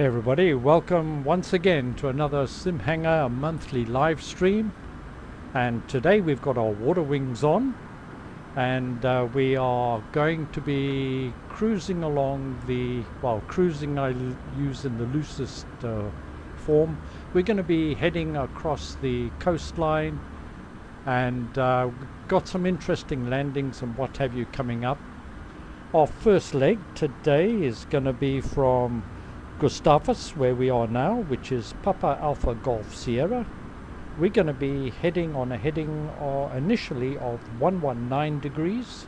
Hey everybody, welcome once again to another Simhanger monthly live stream. And today we've got our water wings on, and we are going to be cruising along the, well, cruising I use in the loosest form. We're going to be heading across the coastline and got some interesting landings and what have you coming up. Our first leg today is going to be from Gustavus, where we are now, which is Papa Alpha Golf Sierra. We're going to be heading on a heading initially of 119 degrees.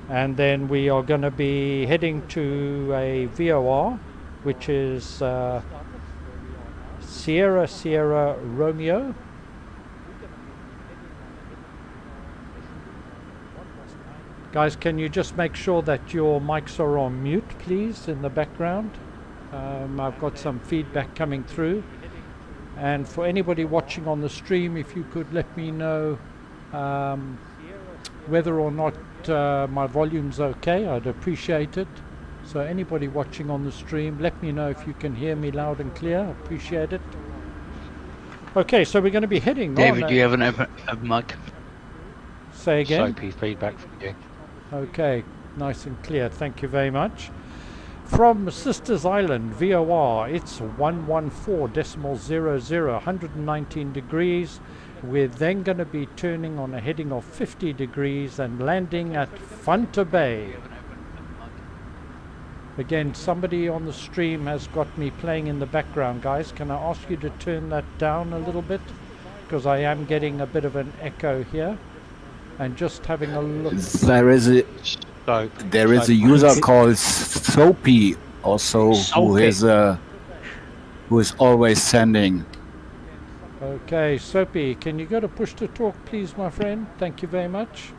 And then we are going to be heading to a VOR, which is Sierra Sierra Romeo. Guys, can you just make sure that your mics are on mute, please, in the background? I've got some feedback coming through. And for anybody watching on the stream, if you could let me know whether or not my volume's okay, I'd appreciate it. So anybody watching on the stream, let me know if you can hear me loud and clear. I appreciate it. Okay, so we're going to be heading David, on. do you have a mic? Say again? Soapy feedback from you. Okay, nice and clear, thank you very much. From Sisters Island, VOR, it's 114.00, 119 degrees. We're then going to be turning on a heading of 50 degrees and landing at Fanta Bay. Again, somebody on the stream has got me playing in the background, guys. Can I ask you to turn that down a little bit? Because I am getting a bit of an echo here. And just having a look. There is a user called Soapy also, who is always sending. Okay, Soapy, can you go to push to talk, please, my friend? Thank you very much.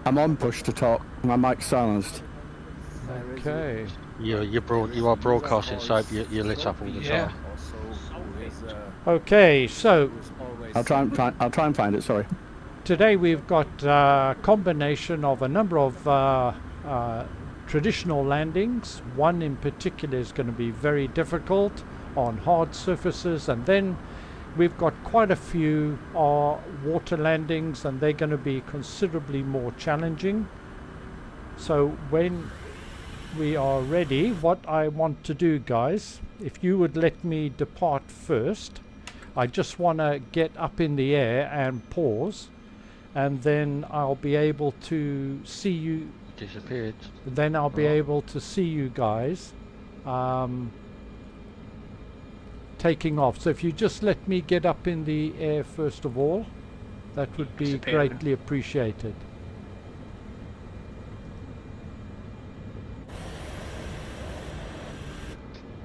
I'm on push to talk. My mic's silenced. Okay. You are broadcasting, so you're lit up all the time. Okay, so I'll try and find it. Sorry. Today we've got a combination of a number of traditional landings. One in particular is going to be very difficult on hard surfaces, and then we've got quite a few water landings, and they're going to be considerably more challenging. So when we are ready, what I want to do, guys, if you would let me depart first, I just want to get up in the air and pause, and then I'll be able to see you. Disappeared. Then I'll be able to see you guys taking off. So if you just let me get up in the air first of all, that would be greatly appreciated.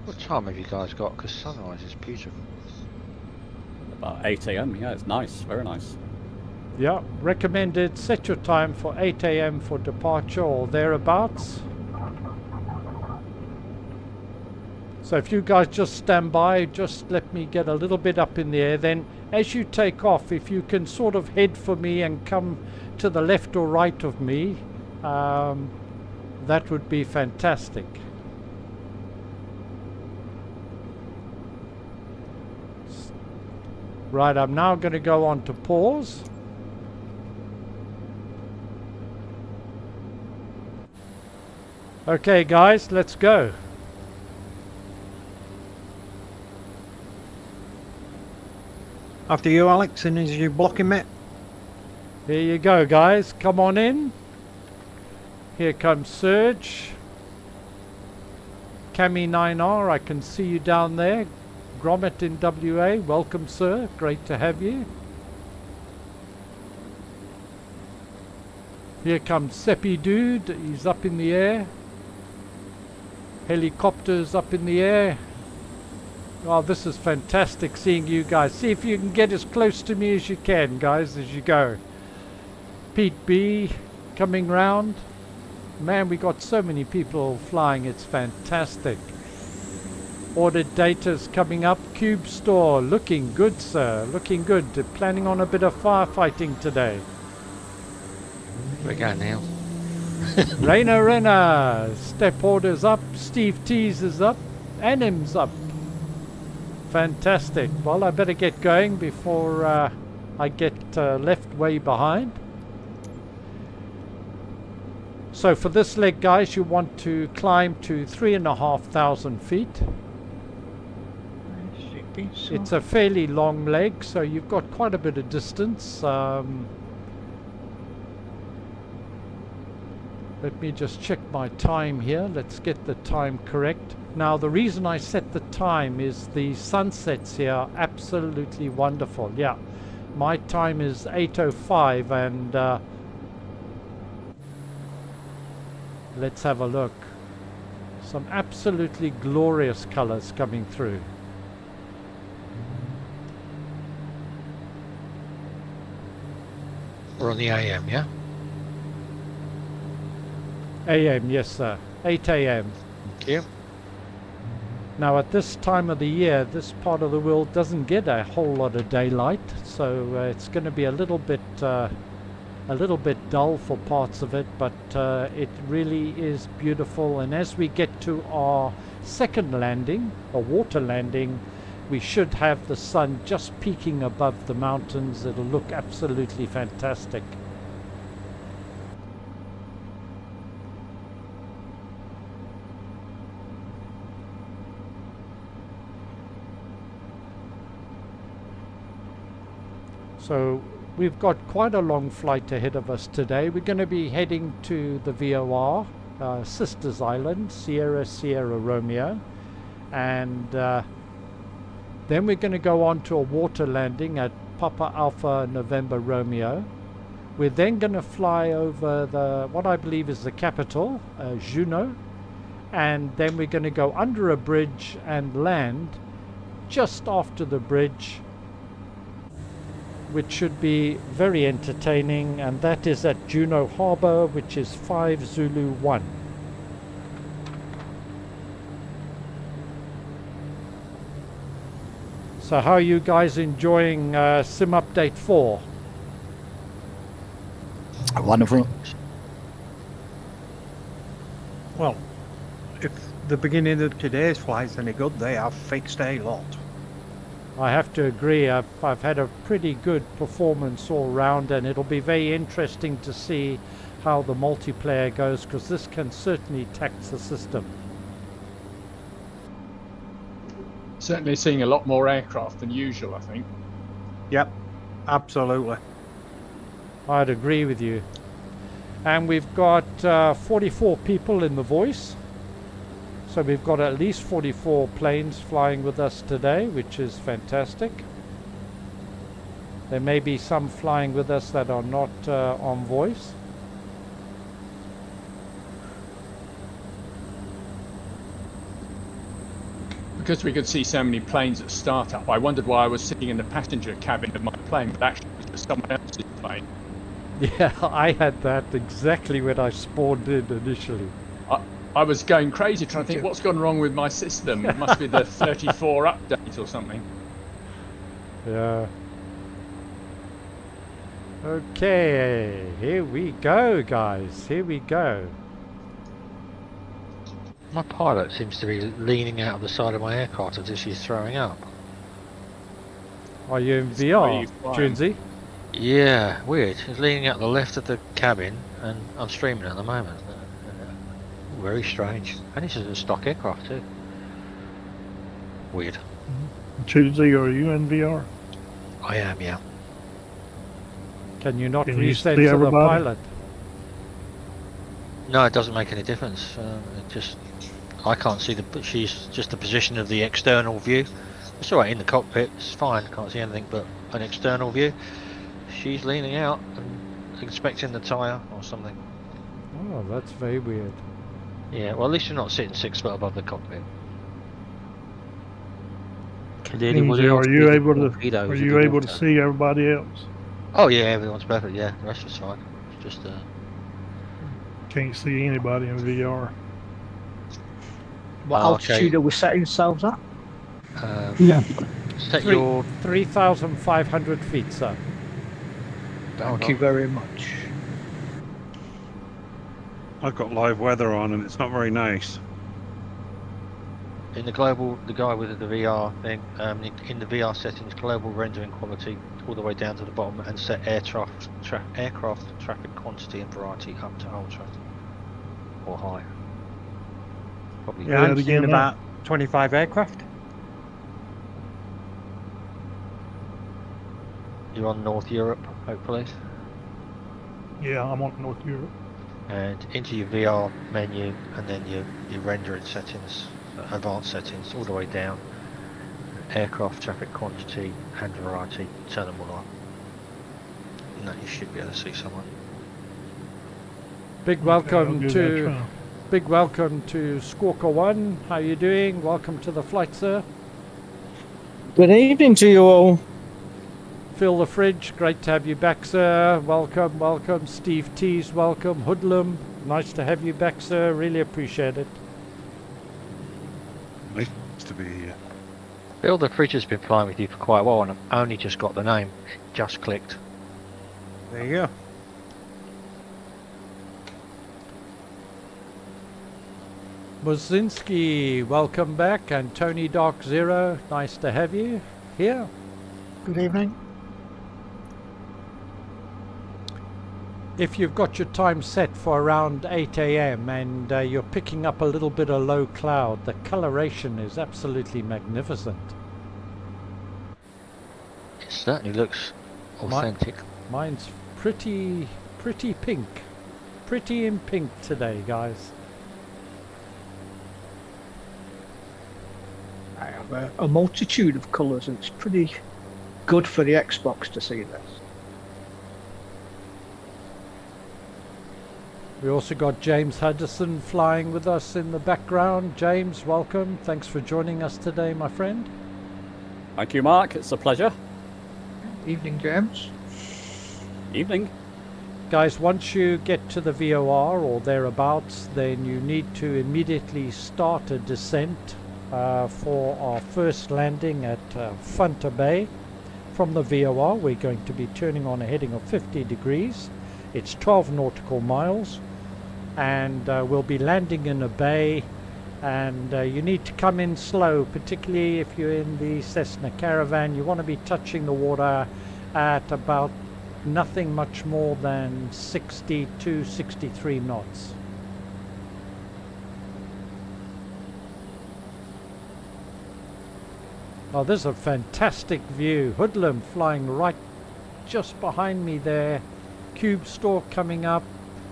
What time have you guys got? Because sunrise is beautiful. About 8 AM, yeah, it's nice, very nice. Yeah, recommended. Set your time for 8 AM for departure or thereabouts. So if you guys just stand by, just let me get a little bit up in the air. Then as you take off, if you can sort of head for me and come to the left or right of me, that would be fantastic. Right, I'm now going to go on to pause. Okay, guys, let's go. After you, Alex, and as you blocking me. Here you go, guys. Come on in. Here comes Serge. Cami 9R, I can see you down there. Gromit in WA, welcome sir, great to have you. Here comes Seppi Dude, he's up in the air. Helicopters up in the air. Oh, this is fantastic seeing you guys. See if you can get as close to me as you can, guys, as you go. Pete B coming round. Man, we got so many people flying, it's fantastic. Ordered data's coming up. Cube Store, looking good, sir. Looking good. Planning on a bit of firefighting today. we go, Neil. Renner, step orders up, Steve T's is up, Anim's up. Fantastic. Well, I better get going before I get left way behind. So for this leg, guys, you want to climb to 3,500 feet. It's a fairly long leg, so you've got quite a bit of distance. Let me just check my time here. Let's get the time correct. Now, the reason I set the time is the sunsets here are absolutely wonderful. Yeah, my time is 8:05, and let's have a look. Some absolutely glorious colors coming through. We're on the AM, yeah? AM, yes sir, 8 AM. Thank you. Now at this time of the year, this part of the world doesn't get a whole lot of daylight, so it's going to be a little bit dull for parts of it, but it really is beautiful. And as we get to our second landing, a water landing, we should have the sun just peeking above the mountains. It'll look absolutely fantastic. So we've got quite a long flight ahead of us today. We're going to be heading to the VOR, Sisters Island, Sierra Romeo, and then we're going to go on to a water landing at Papa Alpha November Romeo. We're then going to fly over what I believe is the capital, Juneau, and then we're going to go under a bridge and land just after the bridge, which should be very entertaining, and that is at Juneau Harbour, which is 5 Zulu 1. So how are you guys enjoying Sim Update 4? Wonderful. Well, if the beginning of today's flight's any good, they have fixed a lot. I have to agree. I've had a pretty good performance all round, and it'll be very interesting to see how the multiplayer goes, because this can certainly tax the system. Certainly seeing a lot more aircraft than usual, I think. Yep, absolutely. I'd agree with you. And we've got 44 people in the voice. So we've got at least 44 planes flying with us today, which is fantastic. There may be some flying with us that are not on voice. Because we could see so many planes at startup, I wondered why I was sitting in the passenger cabin of my plane, but actually it was just someone else's plane. Yeah, I had that exactly when I spawned in initially. I was going crazy trying to think what's gone wrong with my system. It must be the 34 update or something. Yeah. Okay, here we go, guys. Here we go. My pilot seems to be leaning out of the side of my aircraft as if she's throwing up. Are you in VR, Junesy? Yeah, weird. She's leaning out the left of the cabin, and I'm streaming at the moment. Very strange. And this is a stock aircraft too. Weird. Tuesday, are you in VR? I am, yeah. Can you not Can you reset see to the everybody? pilot? No, it doesn't make any difference. It just, I can't see she's just the position of the external view. It's alright in the cockpit, it's fine, can't see anything but an external view. She's leaning out and inspecting the tyre or something. Oh, that's very weird. Yeah, well at least you're not sitting 6 foot above the cockpit. Are you able to see everybody else? Oh yeah, everyone's perfect, yeah, the rest was fine. It's just Can't see anybody in VR. What altitude are we setting ourselves at? Yeah. Set your 3,500 feet, sir. Thank you very much. I've got live weather on and it's not very nice. In the global, the guy with the VR thing, in the VR settings, global rendering quality all the way down to the bottom, and set aircraft traffic quantity and variety up to ultra or high. Probably. Yeah, I'm seeing about 25 aircraft. You're on North Europe, hopefully. Yeah, I'm on North Europe. And into your VR menu, and then your rendering settings, advanced settings, all the way down. Aircraft traffic quantity and variety, turn them all on. And then you should be able to see someone. Big welcome to Squawker One. How you doing? Welcome to the flight, sir. Good evening to you all. Phil the Fridge, great to have you back, sir. Welcome, welcome. Steve T's, welcome. Hoodlum, nice to have you back, sir. Really appreciate it. Nice to be here. Phil the Fridge has been flying with you for quite a while, and I've only just got the name. Just clicked. There you go. Muzinski, welcome back. And Tony Dark Zero, nice to have you here. Good evening. If you've got your time set for around 8 AM and you're picking up a little bit of low cloud, the coloration is absolutely magnificent. It certainly looks authentic. Mine's pretty pink. Pretty in pink today, guys. I have a multitude of colours, and it's pretty good for the Xbox to see this. We also got James Hudson flying with us in the background. James, welcome. Thanks for joining us today, my friend. Thank you, Mark. It's a pleasure. Evening, James. Evening. Guys, once you get to the VOR or thereabouts, then you need to immediately start a descent for our first landing at Funter Bay. From the VOR, we're going to be turning on a heading of 50 degrees. It's 12 nautical miles, and we'll be landing in a bay, and you need to come in slow, particularly if you're in the Cessna Caravan. You want to be touching the water at about nothing much more than 62, 63 knots. Oh, this is a fantastic view. Hoodlum flying right just behind me there. Cube Stork coming up.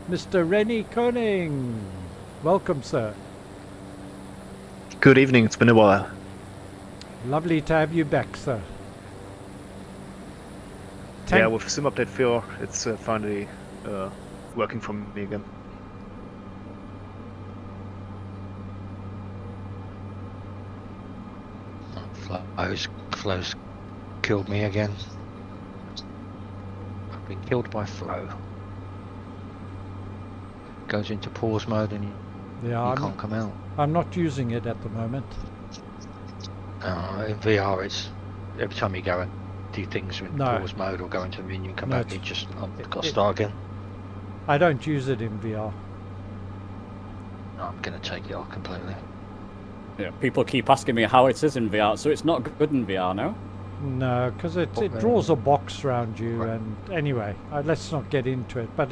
Mr. Rennie Koning. Welcome, sir. Good evening. It's been a while. Lovely to have you back, sir. Yeah, with Sim Update 4, it's finally working for me again. Flow's killed me again. I've been killed by flow. Goes into pause mode and you can't come out. I'm not using it at the moment. In VR, it's every time you go and do things in pause mode or go into the menu and come back, I've got to start again. I don't use it in VR. No, I'm going to take it off completely. Yeah, people keep asking me how it is in VR, so it's not good in VR now? No, because it draws a box around you, and anyway, let's not get into it. But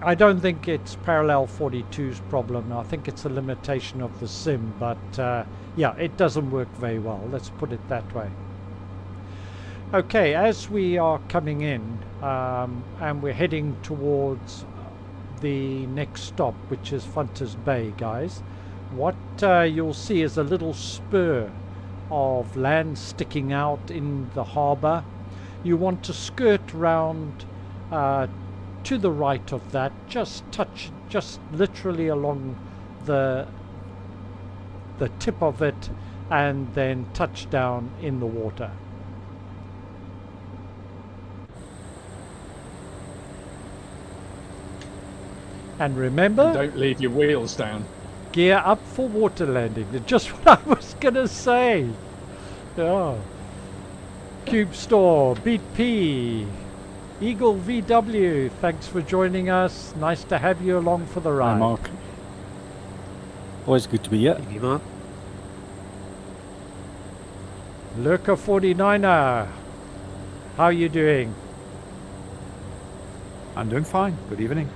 I don't think it's Parallel 42's problem. I think it's a limitation of the sim, but yeah, it doesn't work very well. Let's put it that way. Okay, as we are coming in and we're heading towards the next stop, which is Funter's Bay, guys, what you'll see is a little spur of land sticking out in the harbour. You want to skirt round to the right of that, just literally along the tip of it, and then touch down in the water. And remember, don't leave your wheels down. Gear up for water landing. It's just what I was gonna say. Oh. Cube Store, Beat P. Eagle VW, thanks for joining us. Nice to have you along for the ride. Hi, Mark. Always good to be here. Thank you, Mark. Lurker 49er, how are you doing? I'm doing fine. Good evening.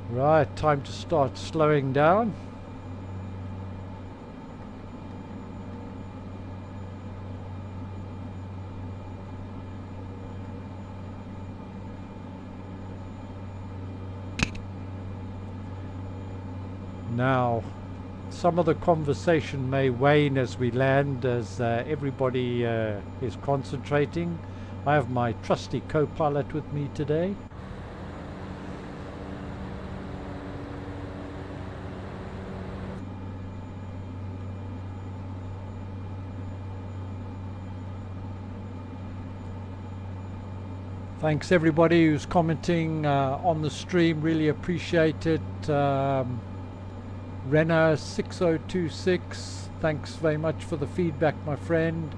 Right, time to start slowing down. Now, some of the conversation may wane as we land, as everybody is concentrating. I have my trusty co-pilot with me today. Thanks everybody who's commenting on the stream, really appreciate it. Renner 6026, thanks very much for the feedback, my friend.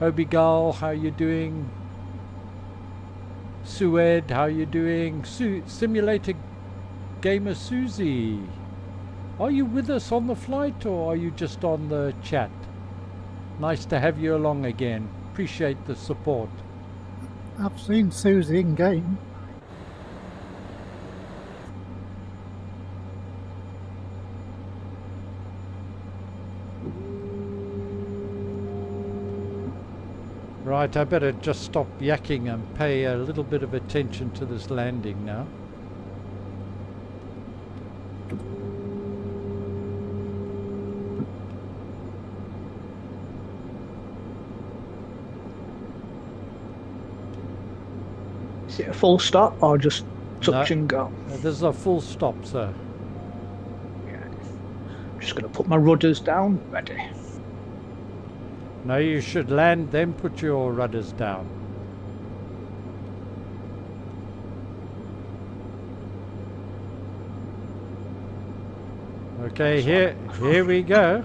Obigal, how you doing? Sued, how you doing? Simulator Gamer Susie, are you with us on the flight or are you just on the chat? Nice to have you along again. Appreciate the support. I've seen Susie in game. Right, I better just stop yakking and pay a little bit of attention to this landing now. Is it a full stop or just touch and go? This is a full stop, sir. Yeah. I'm just going to put my rudders down. Ready. No, you should land, then put your rudders down. Okay, here we go.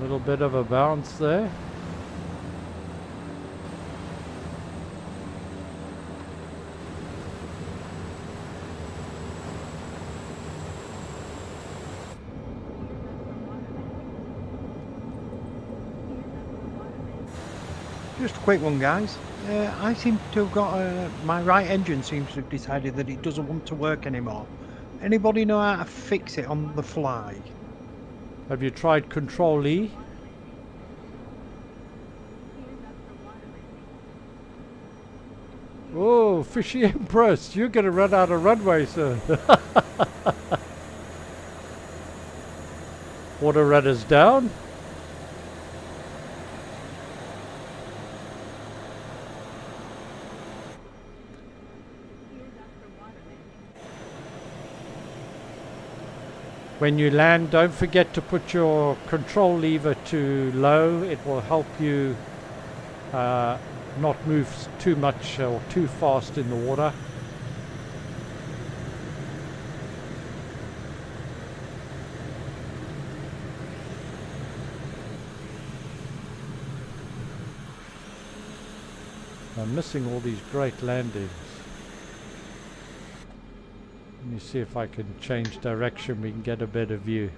Little bit of a bounce there. Just a quick one, guys. I seem to have got my right engine seems to have decided that it doesn't want to work anymore. Anybody know how to fix it on the fly? Have you tried Control E? Oh, Fishy Empress, you're going to run out of runway soon. Water rudders down. When you land, don't forget to put your control lever to low. It will help you not move too much or too fast in the water. I'm missing all these great landings. Let me see if I can change direction, we can get a better view.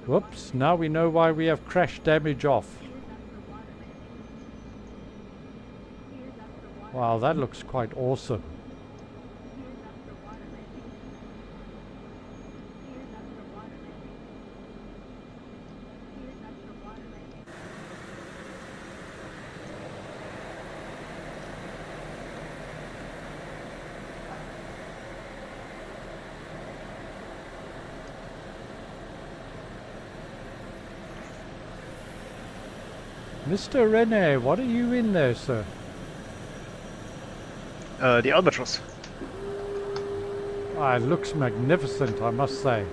Whoops, now we know why we have crash damage off. Wow, that looks quite awesome. Mr. Rene, what are you in there, sir? The albatross. Ah, it looks magnificent, I must say.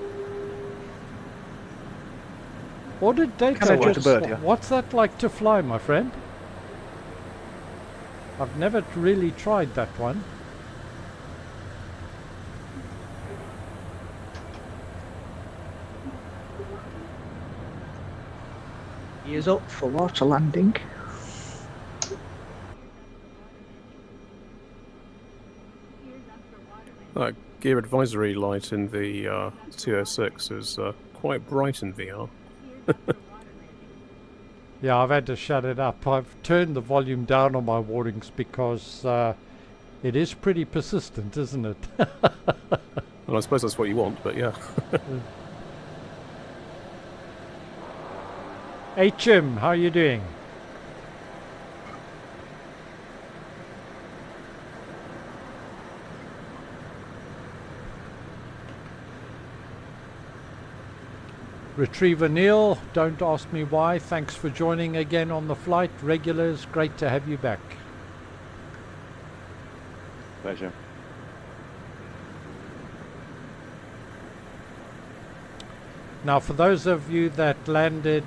Or did they Kinda like a bird, yeah. What's that like to fly, my friend? I've never really tried that one. He is up for water landing. That gear advisory light in the 206 is quite bright in VR. Yeah, I've had to shut it up. I've turned the volume down on my warnings because it is pretty persistent, isn't it? Well, I suppose that's what you want, but yeah. HM, how are you doing? Retriever Neil, don't ask me why. Thanks for joining again on the flight. Regulars, great to have you back. Pleasure. Now, for those of you that landed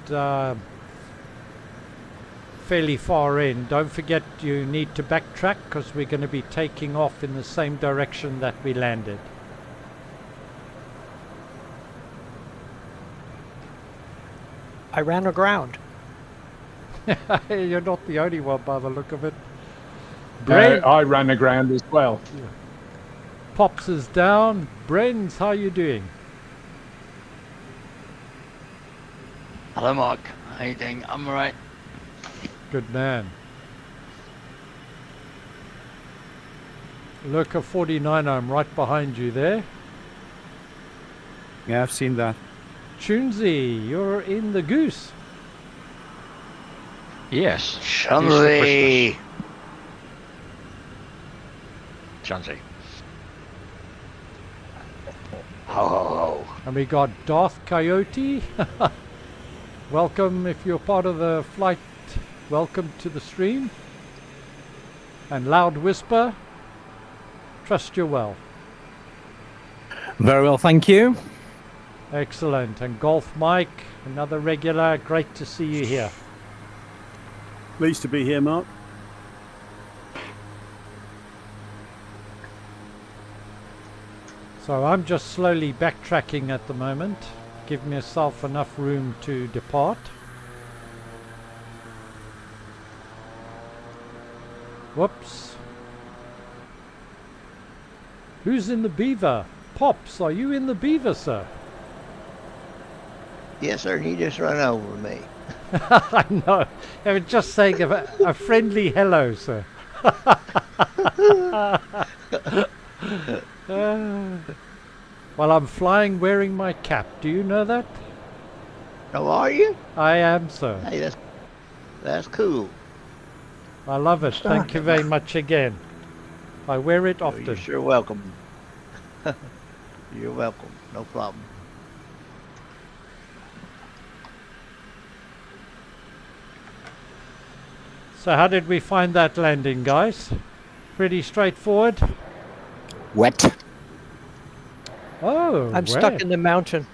fairly far in, don't forget you need to backtrack because we're going to be taking off in the same direction that we landed. I ran aground. You're not the only one by the look of it. I ran aground as well. Yeah. Pops is down. Brens, how you doing? Hello, Mark. How you doing? I'm alright. Good man. Lurker 49, I'm right behind you there. Yeah, I've seen that. Tunesy, you're in the goose. Yes. Chumley. Chansey. Ho ho ho. And we got Darth Coyote. Welcome if you're part of the flight. Welcome to the stream. And Loud Whisper. Trust you're well. Very well, thank you. Excellent. And Golf Mike, another regular. Great to see you here. Pleased to be here, Mark. So I'm just slowly backtracking at the moment. Give myself enough room to depart. Whoops. Who's in the Beaver? Pops, are you in the Beaver, sir? Yes, sir. He just ran over me. I know. I was just saying a friendly hello, sir. Well, I'm flying wearing my cap. Do you know that? How are you? I am, sir. Hey, that's cool. I love it. Thank you very much again. I wear it often. You're sure welcome. You're welcome. No problem. So how did we find that landing, guys? Pretty straightforward? Wet. Oh, I'm stuck in the mountain.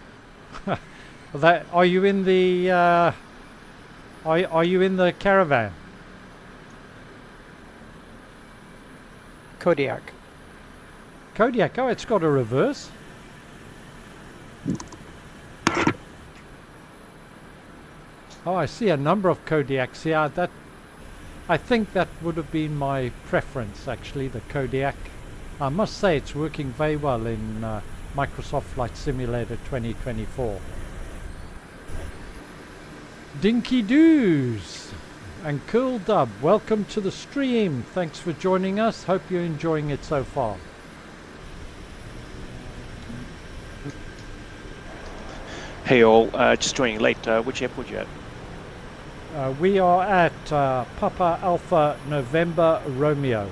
Are you in the are you in the caravan? Kodiak. Kodiak, oh, it's got a reverse. Oh, I see a number of Kodiaks here. I think that would have been my preference, actually, the Kodiak. I must say it's working very well in Microsoft Flight Simulator 2024. Dinky Doos and Cool Dub, welcome to the stream. Thanks for joining us. Hope you're enjoying it so far. Hey all, just joining late. Which airport you at? We are at Papa Alpha November Romeo.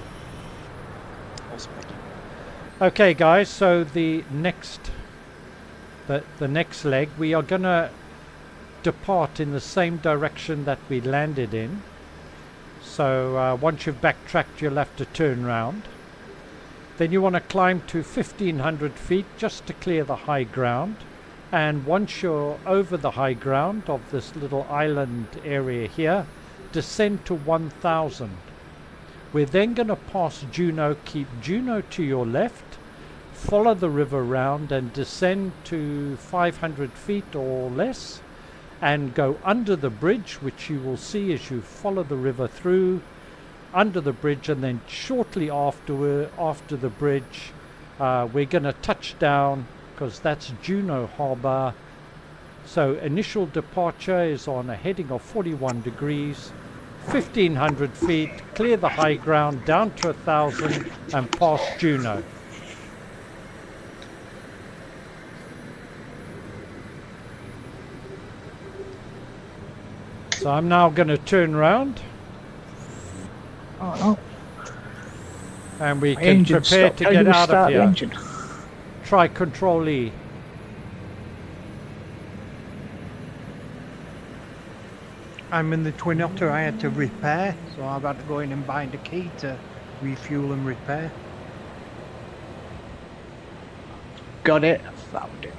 Awesome. Okay, guys. So the next leg, we are gonna depart in the same direction that we landed in. So once you've backtracked, you'll have to turn round. Then you want to climb to 1,500 feet just to clear the high ground. And once you're over the high ground of this little island area here, descend to 1,000. We're then going to pass Juneau, keep Juneau to your left, follow the river round and descend to 500 feet or less, and go under the bridge, which you will see as you follow the river through, under the bridge, and then shortly after the bridge we're going to touch down, because that's Juneau Harbour. So initial departure is on a heading of 41 degrees, 1,500 feet, clear the high ground down to 1,000 and pass Juneau. So I'm now going to turn round. Oh, and we can prepare to get out of here. Try Control E. I'm in the Twin Otter. I had to repair, so I've had to go in and bind a key to refuel and repair. Got it. Found it.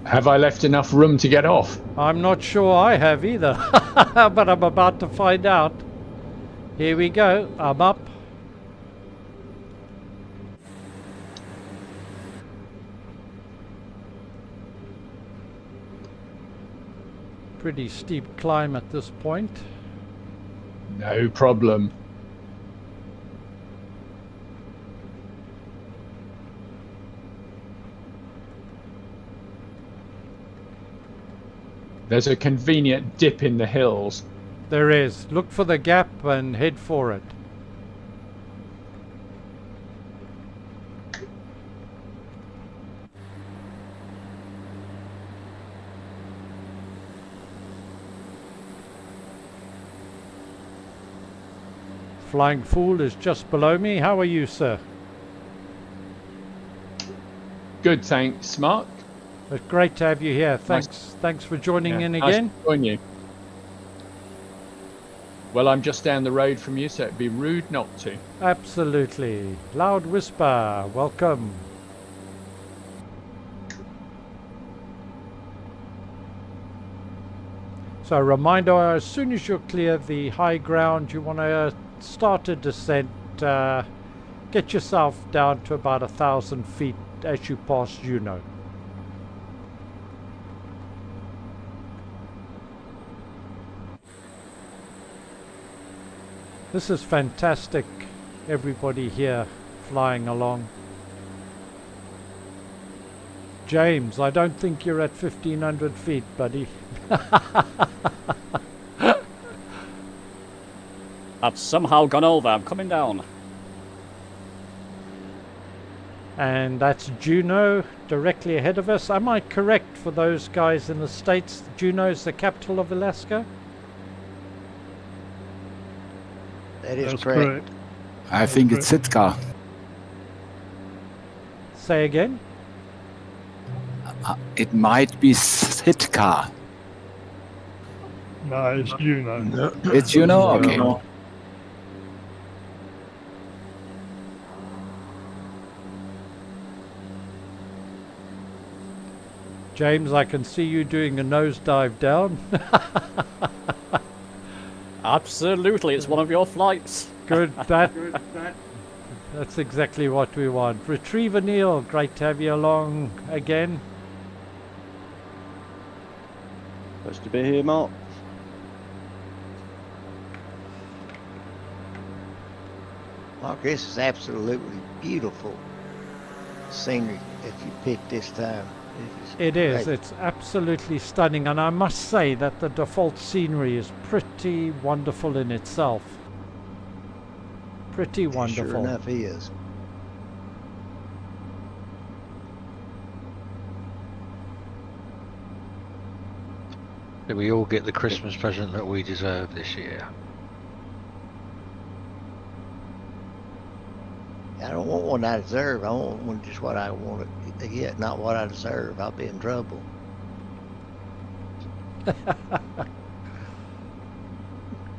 Have I left enough room to get off? I'm not sure I have either, but I'm about to find out. Here we go. I'm up. Pretty steep climb at this point. No problem. There's a convenient dip in the hills. There is. Look for the gap and head for it. Flying Fool is just below me. How are you, sir? Good, thanks, Mark. It's great to have you here. Thanks for joining in again. Nice to join you. Well, I'm just down the road from you, so it'd be rude not to. Absolutely. Loud Whisper, welcome. So a reminder, as soon as you're clear the high ground, you want to start a descent. Get yourself down to about 1,000 feet as you pass Juneau. This is fantastic, everybody here flying along. James, I don't think you're at 1,500 feet, buddy. I've somehow gone over. I'm coming down. And that's Juneau directly ahead of us. Am I correct for those guys in the States? Juneau is the capital of Alaska? That is correct. I think it's Sitka. Say again? It might be Sitka. No, it's Juneau. No. It's Juneau? Okay. No. James, I can see you doing a nosedive down. Absolutely, it's one of your flights. Good, that's exactly what we want. Retriever Neil, great to have you along again. Nice to be here, Mark. Mark, this is absolutely beautiful scenery that you picked this time. It is. It's absolutely stunning, and I must say that the default scenery is pretty wonderful in itself. Pretty wonderful. Sure enough is. Did we all get the Christmas present that we deserve this year? I don't want one I deserve. I want one just what I want to get, not what I deserve. I'll be in trouble.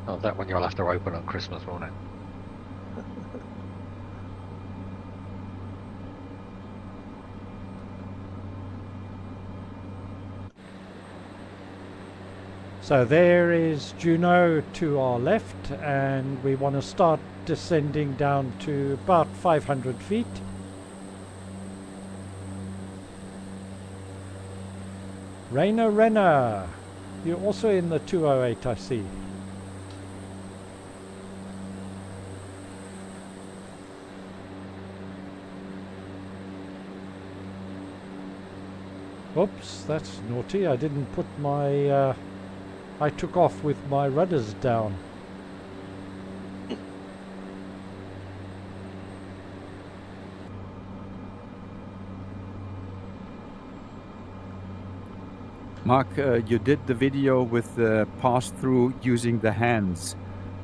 Oh, that one you'll have to open on Christmas morning. So there is Juneau to our left, and we want to start descending down to about 500 feet. Renner, you're also in the 208, I see. Oops, that's naughty. I didn't put my... I took off with my rudders down. Mark, you did the video with the pass-through using the hands,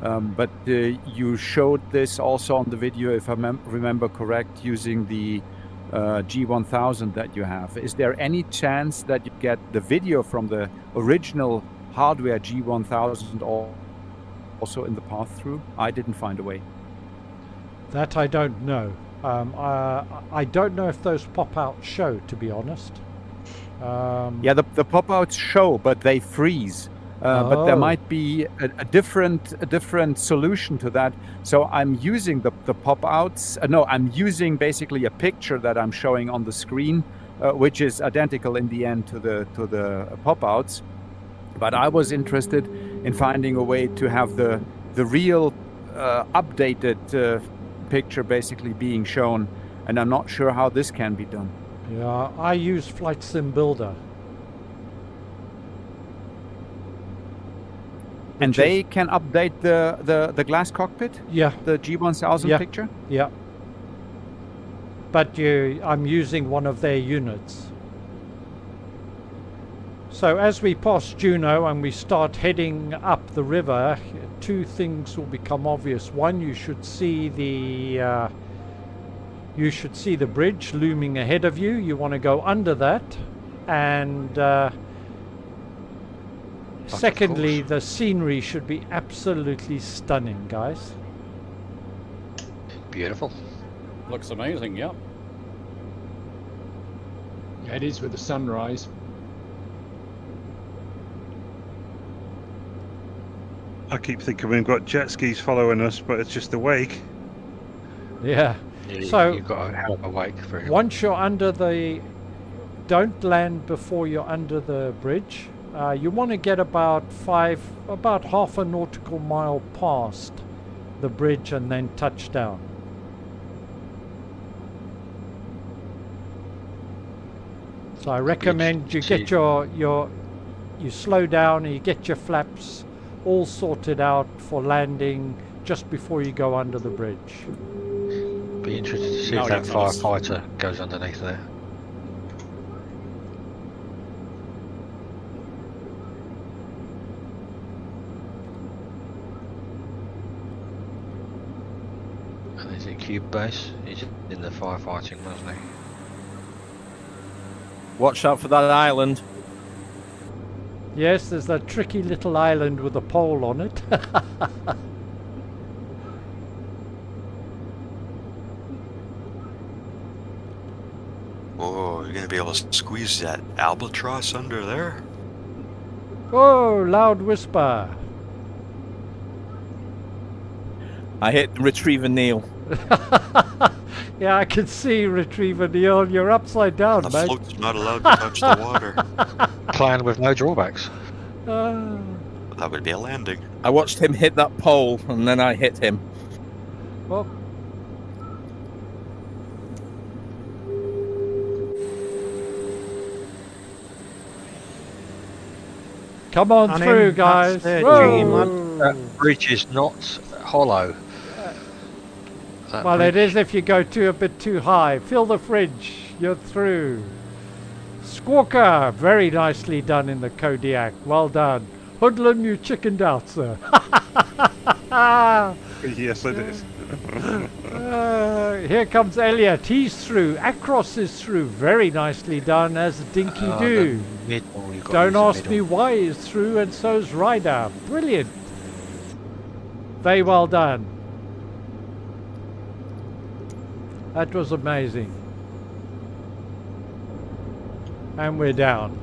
but you showed this also on the video, if I remember correct, using the G1000 that you have. Is there any chance that you get the video from the original hardware G1000 also in the pass-through? I didn't find a way. That I don't know. I don't know if those pop-outs show, to be honest. Yeah, the pop-outs show, but they freeze. But there might be a different solution to that. So I'm using the pop-outs. No, I'm using basically a picture that I'm showing on the screen, which is identical in the end to the pop-outs. But I was interested in finding a way to have the real updated picture basically being shown, and I'm not sure how this can be done. Yeah, I use Flight Sim Builder. And they can update the glass cockpit? Yeah. The G1000 picture? Yeah. But I'm using one of their units. So as we pass Juneau and we start heading up the river, two things will become obvious. One, you should see the bridge looming ahead of you. You want to go under that, and secondly, the scenery should be absolutely stunning, guys. Beautiful. Looks amazing, yeah. Yeah, it is with the sunrise. I keep thinking we've got jet skis following us, but it's just the wake. Yeah. So you've got a hell of a wake for it. Once you're under the... Don't land before you're under the bridge. You want to get about half a nautical mile past the bridge and then touch down. So I recommend you get you slow down and you get your flaps all sorted out for landing just before you go under the bridge. Be interested to see if that firefighter goes underneath there. And is it Cube Base? He's in the firefighting, wasn't he? Watch out for that island. Yes, there's that tricky little island with a pole on it. Oh, you're gonna be able to squeeze that albatross under there? Oh, loud whisper. I hit Retriever Neil. Yeah, I can see Retriever Neil. You're upside down, The mate. float's not allowed to touch the water. Plan with no drawbacks. That would be a landing. I watched him hit that pole, and then I hit him. Well, come on through, guys. That bridge is not hollow. Well, it is if you go a bit too high. Fill the fridge. You're through. Squawker, very nicely done in the Kodiak. Well done. Hoodlum, you chickened out, sir. Yes, I did. here comes Elliot. He's through. Across is through. Very nicely done, as Dinky do. Don't ask me why he's through, and so's Ryder. Brilliant. Very well done. That was amazing. And we're down.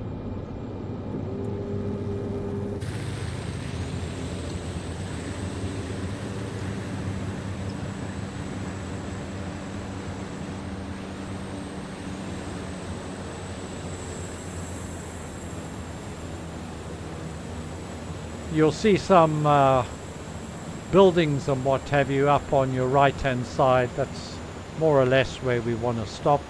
You'll see some buildings and what have you up on your right hand side. That's more or less where we want to stop.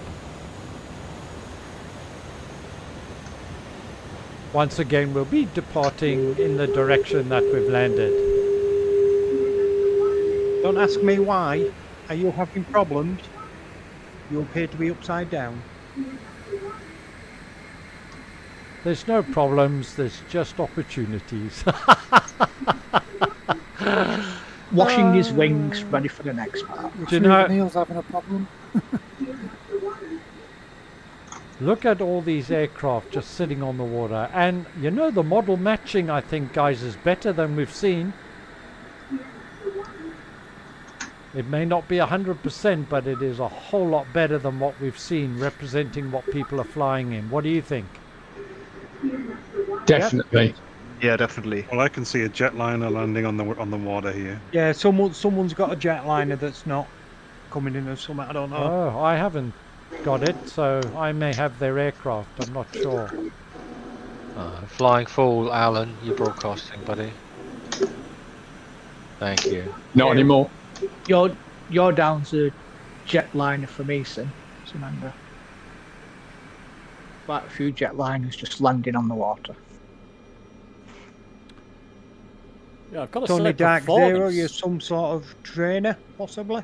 Once again, we'll be departing in the direction that we've landed. Don't ask me why. Are you having problems? You appear to be upside down. There's no problems, there's just opportunities. Washing his wings, ready for the next part. Do you know, Neil's having a problem. look at all these aircraft just sitting on the water. And you know, the model matching, I think, guys, is better than we've seen. It may not be 100%, but it is a whole lot better than what we've seen, representing what people are flying in. What do you think? Definitely. Yeah, definitely. Well, I can see a jetliner landing on the water here. Yeah, someone's got a jetliner that's not coming in or something. I don't know. Oh, I haven't got it, so I may have their aircraft. I'm not sure. Flying full, Alan. You're broadcasting, buddy. Thank you. Not anymore. You're down to jetliner for me, Simhanger. Quite a few jetliners just landing on the water. Yeah, I've got to Tony say Dark performance. Zero, you're some sort of trainer, possibly?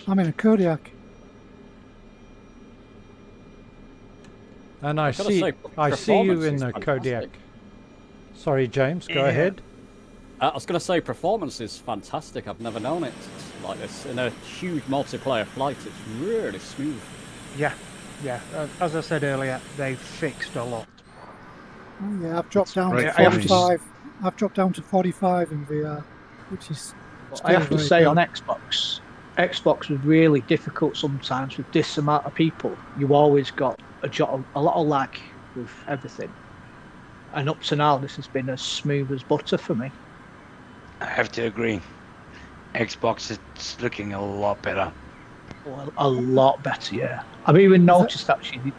I'm in a Kodiak. And I see you in the Kodiak. Sorry, James, go ahead. I was going to say performance is fantastic. I've never known it like this. In a huge multiplayer flight, it's really smooth. Yeah. As I said earlier, they fixed a lot. Oh, yeah, I've dropped down to Right, 45. I've dropped down to 45 in VR, which is. I have to say, good. on Xbox was really difficult sometimes with this amount of people. You always got a lot of lag with everything. And up to now, this has been as smooth as butter for me. I have to agree. Xbox is looking a lot better. Well, a lot better, yeah. I've even noticed actually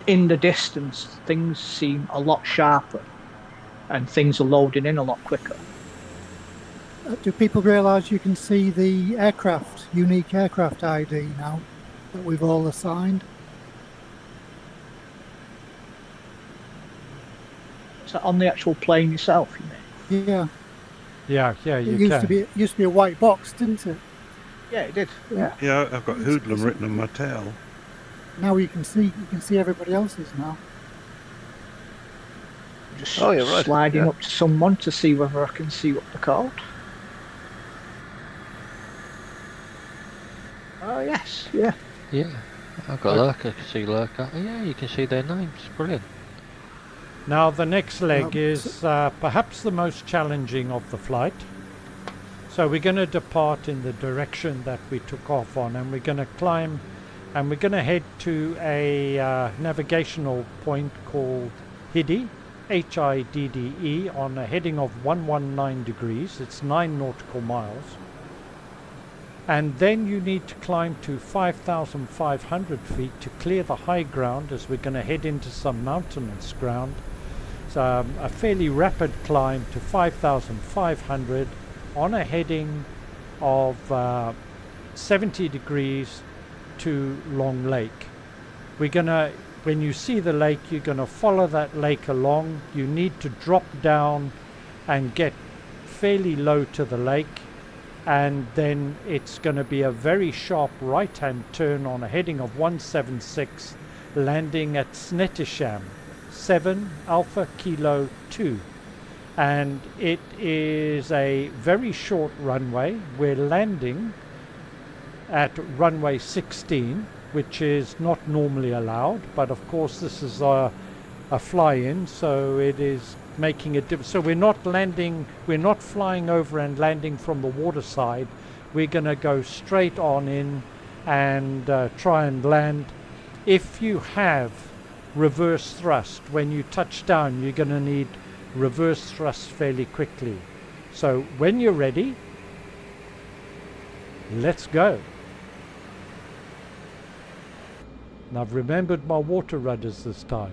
in the distance things seem a lot sharper, and things are loading in a lot quicker. Do people realise you can see the unique aircraft ID now that we've all assigned? Is that on the actual plane itself, you mean? Yeah. Yeah, you it used to be a white box, didn't it? Yeah, it did. Yeah. I've got hoodlum written on my tail. Now you can see everybody else's now. Just you're right. sliding up to someone to see whether I can see what they're called. Oh yes, yeah. Yeah, I've got Lurker. I can see Lurker. Yeah, you can see their names. Brilliant. Now the next leg is perhaps the most challenging of the flight. So we're going to depart in the direction that we took off on, and we're going to climb, and we're going to head to a navigational point called Hidde, H-I-D-D-E, on a heading of 119 degrees. It's 9 nautical miles. And then you need to climb to 5,500 feet to clear the high ground, as we're going to head into some mountainous ground. It's a fairly rapid climb to 5,500 on a heading of 70 degrees to Long Lake. We're gonna, when you see the lake, you're gonna follow that lake along. You need to drop down and get fairly low to the lake, and then it's going to be a very sharp right hand turn on a heading of 176, landing at Snettisham 7 Alpha Kilo 2. and it is a very short runway. We're landing at runway 16, which is not normally allowed, but of course this is a fly-in, so it is making a difference. So we're not landing, we're not flying over and landing from the water side. We're going to go straight on in and try and land. If you have reverse thrust, when you touch down, you're going to need reverse thrust fairly quickly. So when you're ready, let's go. And I've remembered my water rudders this time.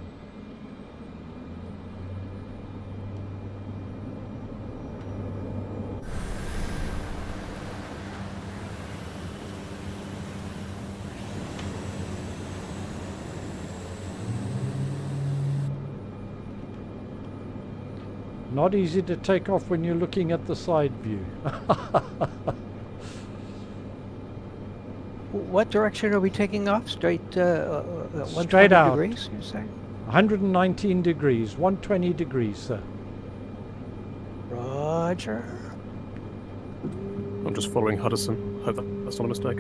Not easy to take off when you're looking at the side view. What direction are we taking off? Straight, straight out. Degrees, you say? 119 degrees, 120 degrees, sir. Roger. I'm just following Hudson. Hope that's not a mistake.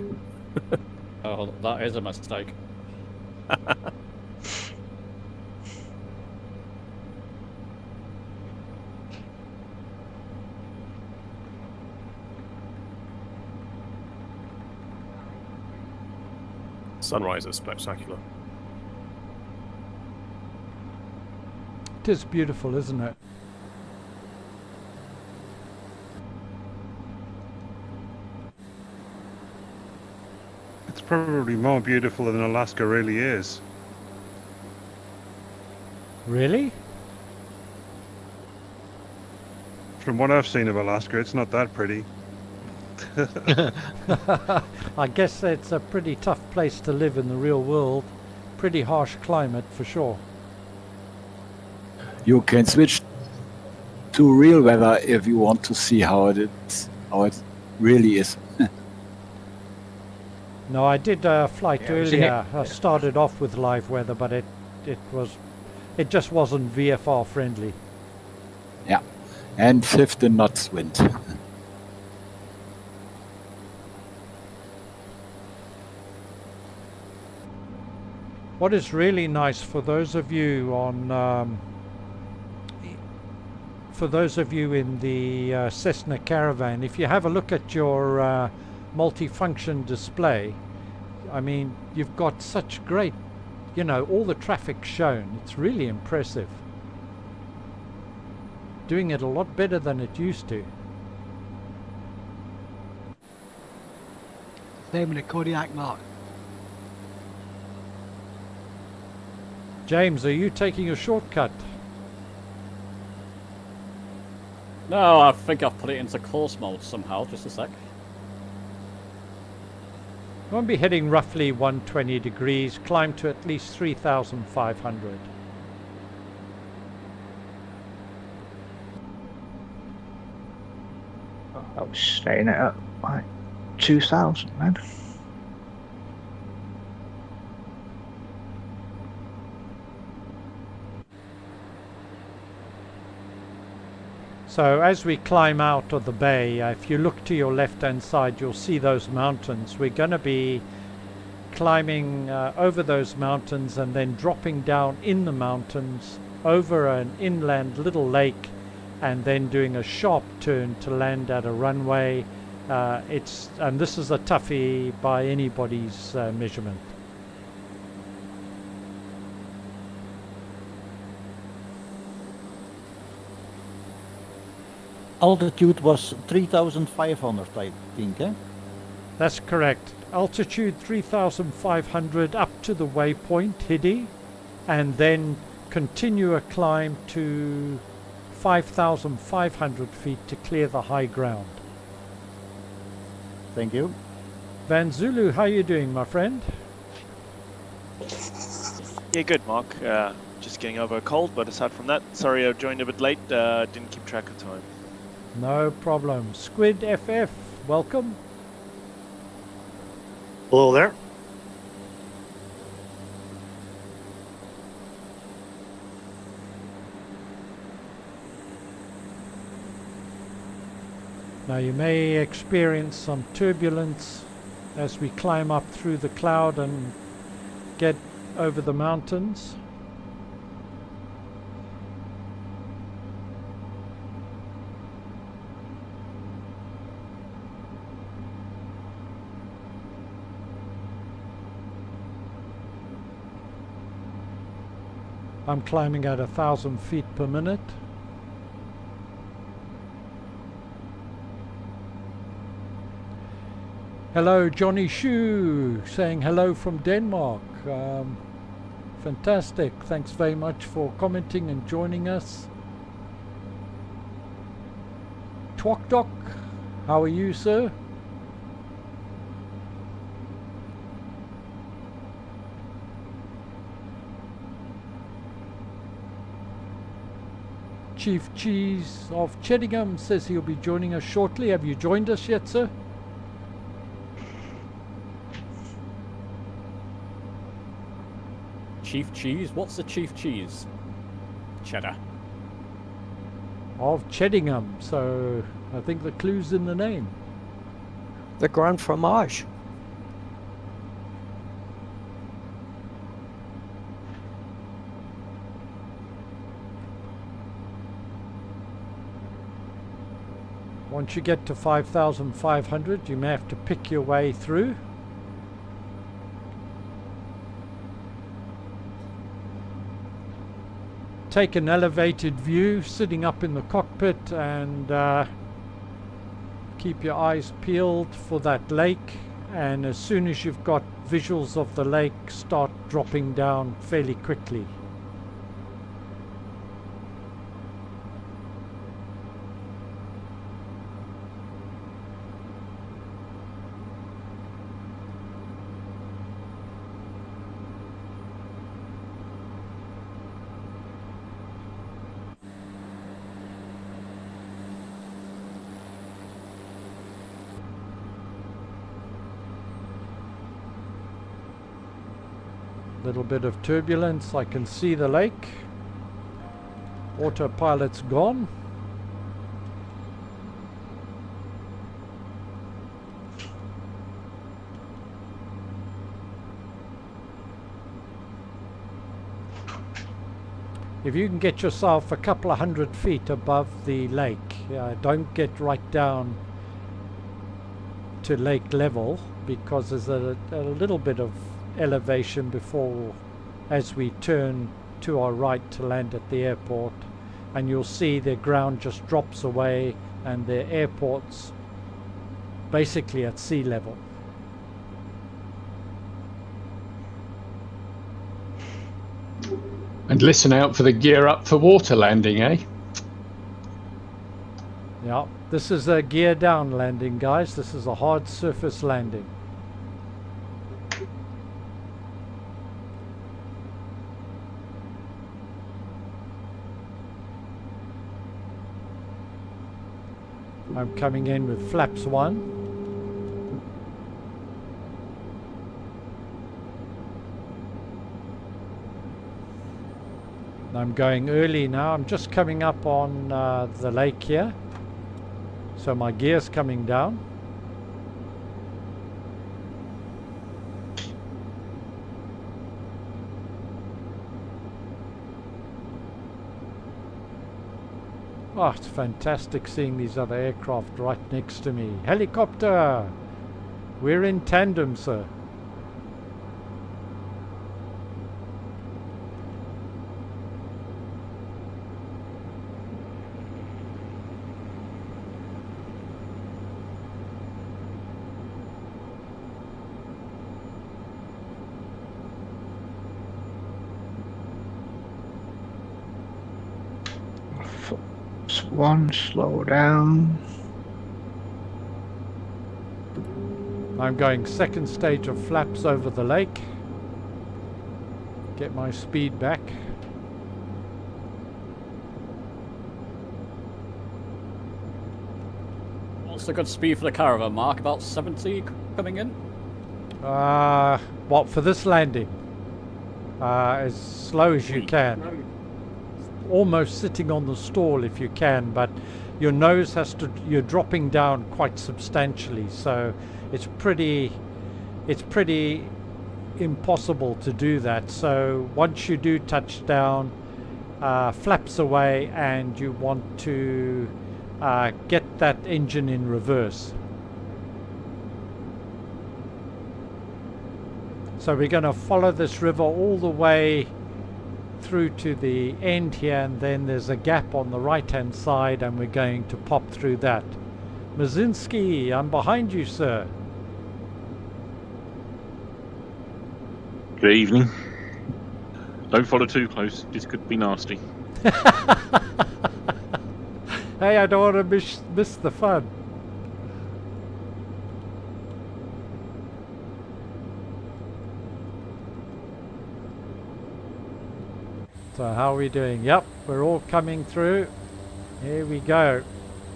Oh, that is a mistake. Sunrise is spectacular. It is beautiful, isn't it? It's probably more beautiful than Alaska really is. Really? From what I've seen of Alaska, it's not that pretty. I guess it's a pretty tough place to live in the real world. Pretty harsh climate for sure. You can switch to real weather if you want to see how it really is. No, I did a flight earlier. I started off with live weather, but it just wasn't VFR friendly. Yeah, and 15 knots wind. What is really nice for those of you on, for those of you in the Cessna Caravan, if you have a look at your multifunction display, I mean, you've got such great, you know, all the traffic shown. It's really impressive. Doing it a lot better than it used to. Name of the Kodiak Mark. James, are you taking a shortcut? No, I think I've put it into course mode somehow. Just a sec. We'll be heading roughly 120 degrees, climb to at least 3,500. I was staying at like 2,000 then. So as we climb out of the bay, if you look to your left hand side, you'll see those mountains. We're going to be climbing over those mountains and then dropping down in the mountains over an inland little lake and then doing a sharp turn to land at a runway. And this is a toughie by anybody's measurement. Altitude was 3,500, I think, eh? That's correct. Altitude 3,500 up to the waypoint, Hiddy, and then continue a climb to 5,500 feet to clear the high ground. Thank you. Van Zulu, how are you doing, my friend? Yeah, good, Mark. Just getting over a cold, but aside from that, sorry I joined a bit late. Didn't keep track of time. No problem. Squid FF, welcome. Hello there. Now you may experience some turbulence as we climb up through the cloud and get over the mountains. I'm climbing at 1,000 feet per minute. Hello, Johnny Shu, saying hello from Denmark. Fantastic. Thanks very much for commenting and joining us. Twok, how are you, sir? Chief Cheese of Chettingham says he'll be joining us shortly. Have you joined us yet, sir? Chief Cheese? What's the Chief Cheese? Cheddar. Of Chettingham, so I think the clue's in the name. The Grand Fromage. Once you get to 5,500, you may have to pick your way through. Take an elevated view sitting up in the cockpit and keep your eyes peeled for that lake, and as soon as you've got visuals of the lake, start dropping down fairly quickly. Little bit of turbulence. I can see the lake. Autopilot's gone. If you can get yourself a couple of 100 feet above the lake, don't get right down to lake level, because there's a little bit of elevation before, as we turn to our right to land at the airport, and you'll see the ground just drops away and the airport's basically at sea level. And listen out for the gear up for water landing, eh? Yeah, this is a gear down landing, guys. This is a hard surface landing. I'm coming in with flaps 1. I'm going early now. I'm just coming up on the lake here, so my gear's coming down. Oh, it's fantastic seeing these other aircraft right next to me. Helicopter! We're in tandem, sir. One, slow down. I'm going second stage of flaps over the lake. Get my speed back. What's a good speed for the caravan, Mark? About 70 coming in? What, for this landing? As slow as you can. almost sitting on the stall if you can, but your nose has to, you're dropping down quite substantially, so it's pretty impossible to do that. So once you do touch down, flaps away, and you want to get that engine in reverse. So we're going to follow this river all the way through to the end here, and then there's a gap on the right hand side, and we're going to pop through that. Mazinski, I'm behind you, sir. Good evening. Don't follow too close, this could be nasty. Hey, I don't want to miss the fun. So how are we doing? Yep, we're all coming through. Here we go.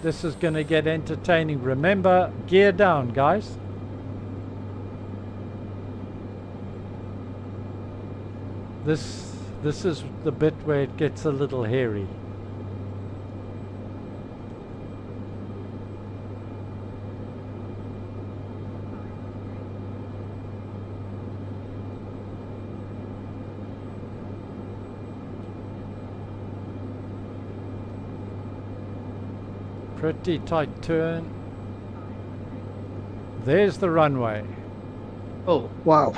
This is going to get entertaining. Remember, gear down, guys. This is the bit where it gets a little hairy. Pretty tight turn. There's the runway. Oh, wow.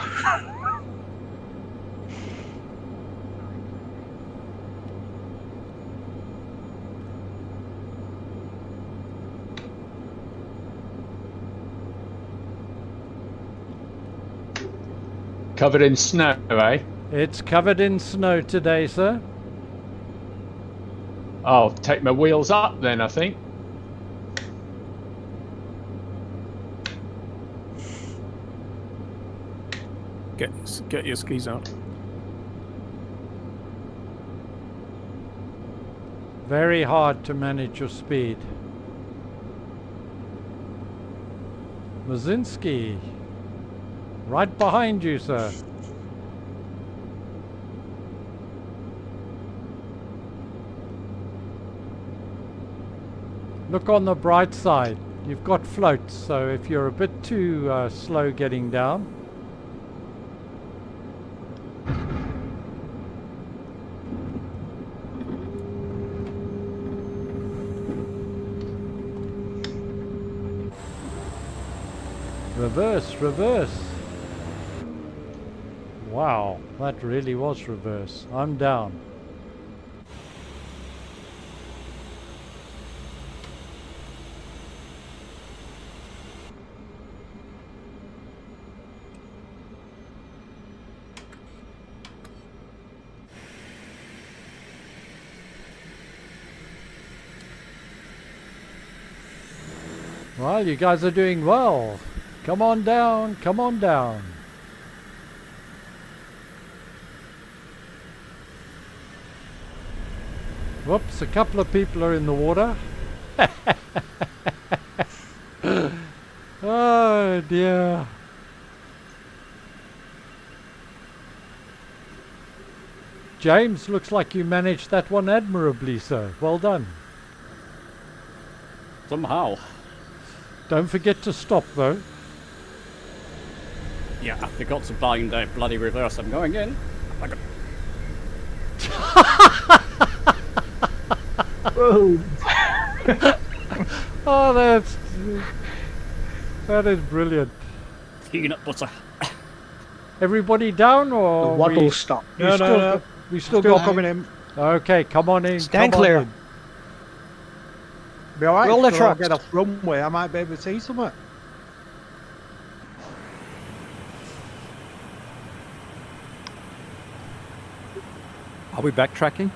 Covered in snow, eh? It's covered in snow today, sir. I'll take my wheels up then, I think. Get your skis out. Very hard to manage your speed. Mazinski, right behind you, sir. Look on the bright side. You've got floats, so if you're a bit too slow getting down, reverse. Wow, that really was reverse. I'm down. Well, you guys are doing well. Come on down, come on down. Whoops, a couple of people are in the water. Oh dear. James, looks like you managed that one admirably, sir. Well done. Somehow. Don't forget to stop, though. Yeah, I forgot to bind a bloody reverse. I'm going in. Whoa. Oh, that is brilliant. Peanut butter. Everybody down, or the waddle stop? No. We still got coming in. Okay, come on in. Stand come on clear. in. Be alright. Roll the I'll trucks. get off runway. I might be able to see something. Are we backtracking?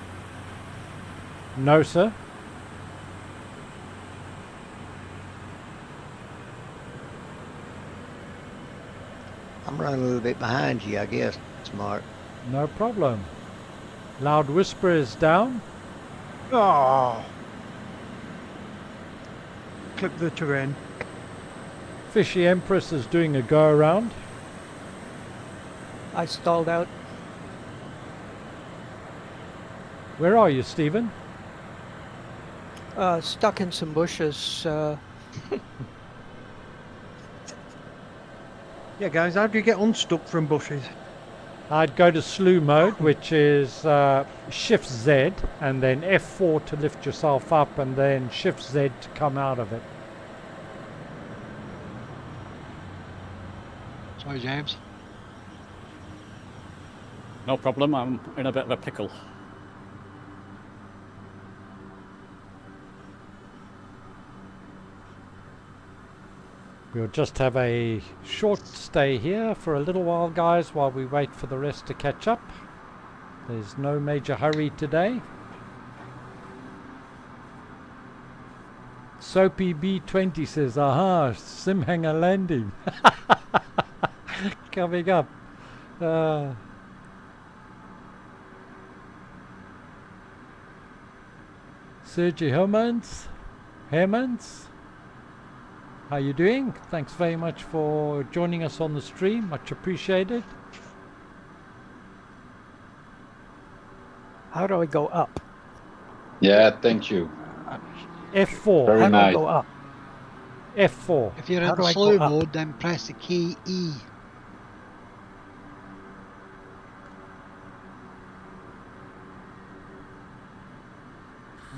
No, sir. I'm running a little bit behind you, I guess, Smart. No problem. Loud Whisper is down. Oh. Clip the terrain. Fishy Empress is doing a go around. I stalled out. Where are you, Stephen? Stuck in some bushes. Yeah, guys, how do you get unstuck from bushes? I'd go to slew mode, which is Shift Z, and then F4 to lift yourself up, and then Shift Z to come out of it. Sorry, James. No problem, I'm in a bit of a pickle. We'll just have a short stay here for a little while, guys, while we wait for the rest to catch up. There's no major hurry today. Soapy B20 says, aha, Simhanger landing. Coming up. Sergi Hermans. How you doing? Thanks very much for joining us on the stream. Much appreciated. How do I go up? Yeah, thank you. F4. Very How do I nice. go up? F4. If you're How in do I slow go up? mode, then press the key E.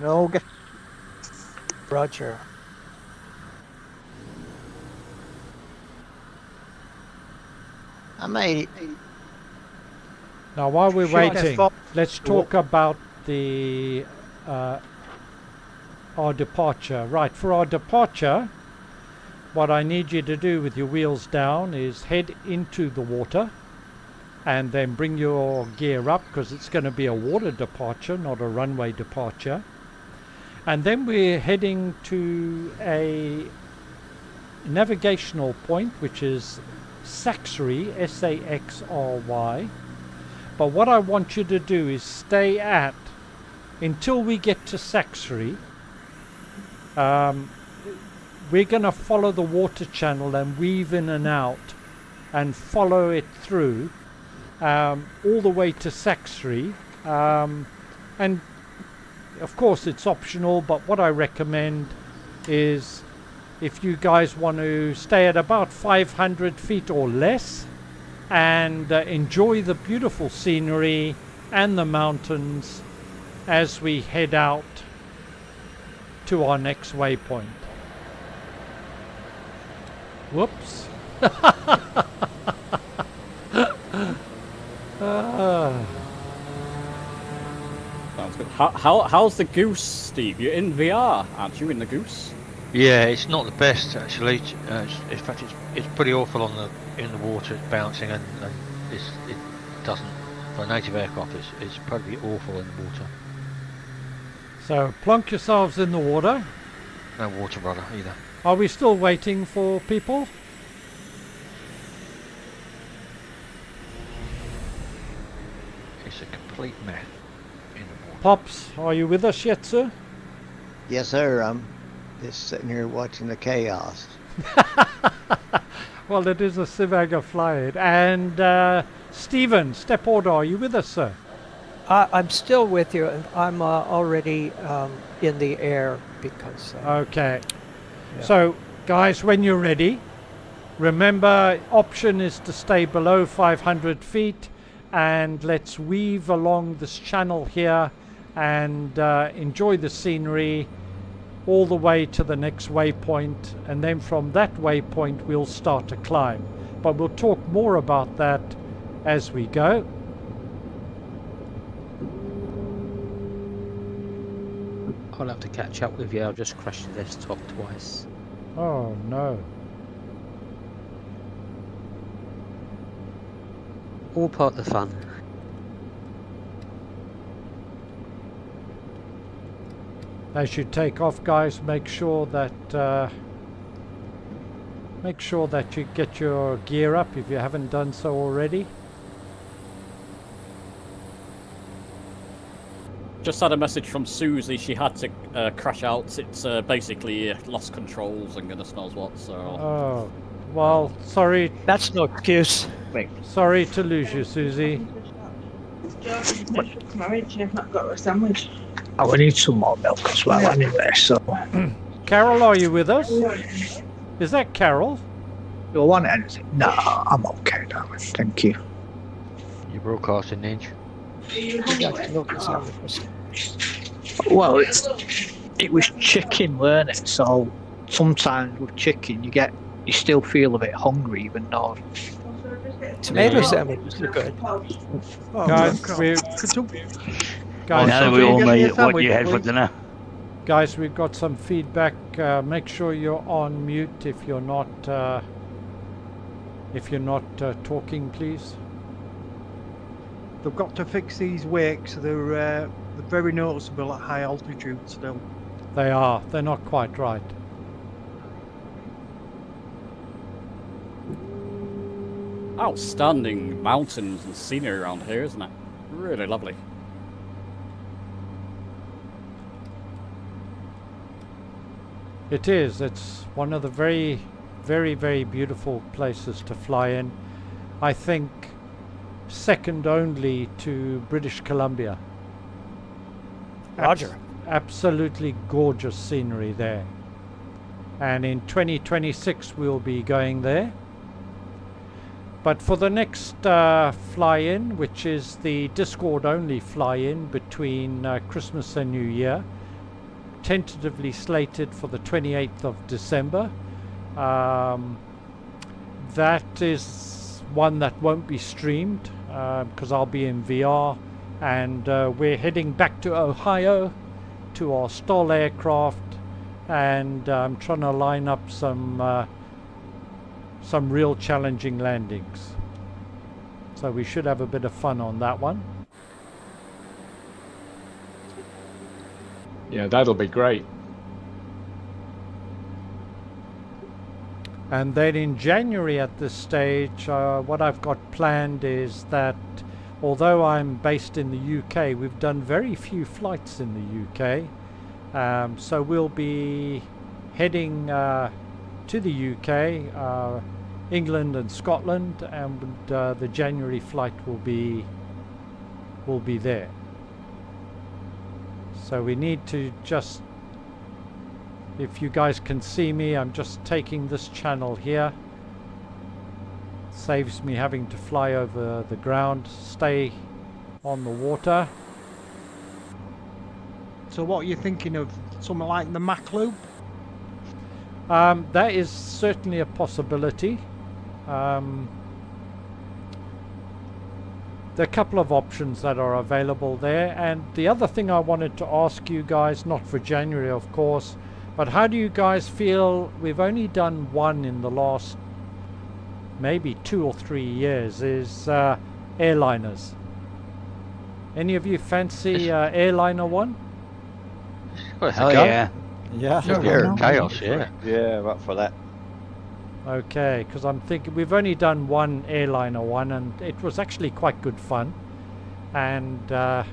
No, get Roger. I made it. Now, while we're Sure, waiting, F4. let's talk about the our departure. Right, for our departure, what I need you to do with your wheels down is head into the water and then bring your gear up, because it's going to be a water departure, not a runway departure. And then we're heading to a navigational point, which is Saxry, S-A-X-R-Y. But what I want you to do is stay at, until we get to Saxry, we're going to follow the water channel and weave in and out and follow it through all the way to Saxry. And of course it's optional, but what I recommend is, if you guys want to stay at about 500 feet or less and enjoy the beautiful scenery and the mountains as we head out to our next waypoint. Whoops. Sounds good. How's the Goose, Steve? You're in VR, aren't you, in the Goose? Yeah, it's not the best actually. In fact, it's pretty awful in the water. It's bouncing and it doesn't. For a native aircraft, it's probably awful in the water. So plonk yourselves in the water. No water rudder either. Are we still waiting for people? It's a complete mess in the water. Pops, are you with us yet, sir? Yes, sir. I'm just sitting here watching the chaos. Well, it is a Simhanger flight. And Stephen, Step Order, are you with us, sir? I'm still with you, and I'm already in the air because... Okay. Yeah. So, guys, when you're ready, remember, option is to stay below 500 feet, and let's weave along this channel here and enjoy the scenery all the way to the next waypoint, and then from that waypoint we'll start to climb. But we'll talk more about that as we go. I'll have to catch up with you. I'll just crash the desktop twice. Oh no. All part of the fun. As you take off, guys, make sure that you get your gear up if you haven't done so already. Just had a message from Susie. She had to crash out. It's basically lost controls and goodness knows what. So. Oh, well, sorry. That's no excuse. Sorry to lose you, Susie. Marriage, I've not got a sandwich. Oh, we need some more milk as well, anyway, so... Carol, are you with us? Is that Carol? Do I want anything? No, I'm okay, darling. Thank you. You're broadcasting, Ninja. Well, it was chicken, weren't it? So sometimes with chicken, you still feel a bit hungry, even though tomato sandwiches are good. Guys, now we all know what you had for dinner. Guys, we've got some feedback. Make sure you're on mute if you're not talking, please. They've got to fix these wakes. They're very noticeable at high altitude still. They are. They're not quite right. Outstanding mountains and scenery around here, isn't it? Really lovely. It is. It's one of the very, very, very beautiful places to fly in. I think second only to British Columbia. Roger. Absolutely gorgeous scenery there. And in 2026 we'll be going there. But for the next fly-in, which is the Discord only fly-in between Christmas and New Year, tentatively slated for the 28th of December. That is one that won't be streamed because I'll be in VR, and we're heading back to Ohio to our STOL aircraft, and I'm trying to line up some real challenging landings. So we should have a bit of fun on that one. Yeah, that'll be great. And then in January at this stage, what I've got planned is that although I'm based in the UK, we've done very few flights in the UK. So we'll be heading to the UK, England and Scotland, and the January flight will be there. So we need to just, if you guys can see me, I'm just taking this channel here. Saves me having to fly over the ground, stay on the water. So what are you thinking of? Something like the Mach Loop? That is certainly a possibility. There are a couple of options that are available there, and the other thing I wanted to ask you guys, not for January of course, but how do you guys feel? We've only done one in the last maybe 2 or 3 years, is airliners. Any of you fancy airliner one? Oh yeah. Yeah. Sure. Chaos, yeah. Yeah, up for that. Okay, because I'm thinking we've only done one airliner one, and it was actually quite good fun. And I'll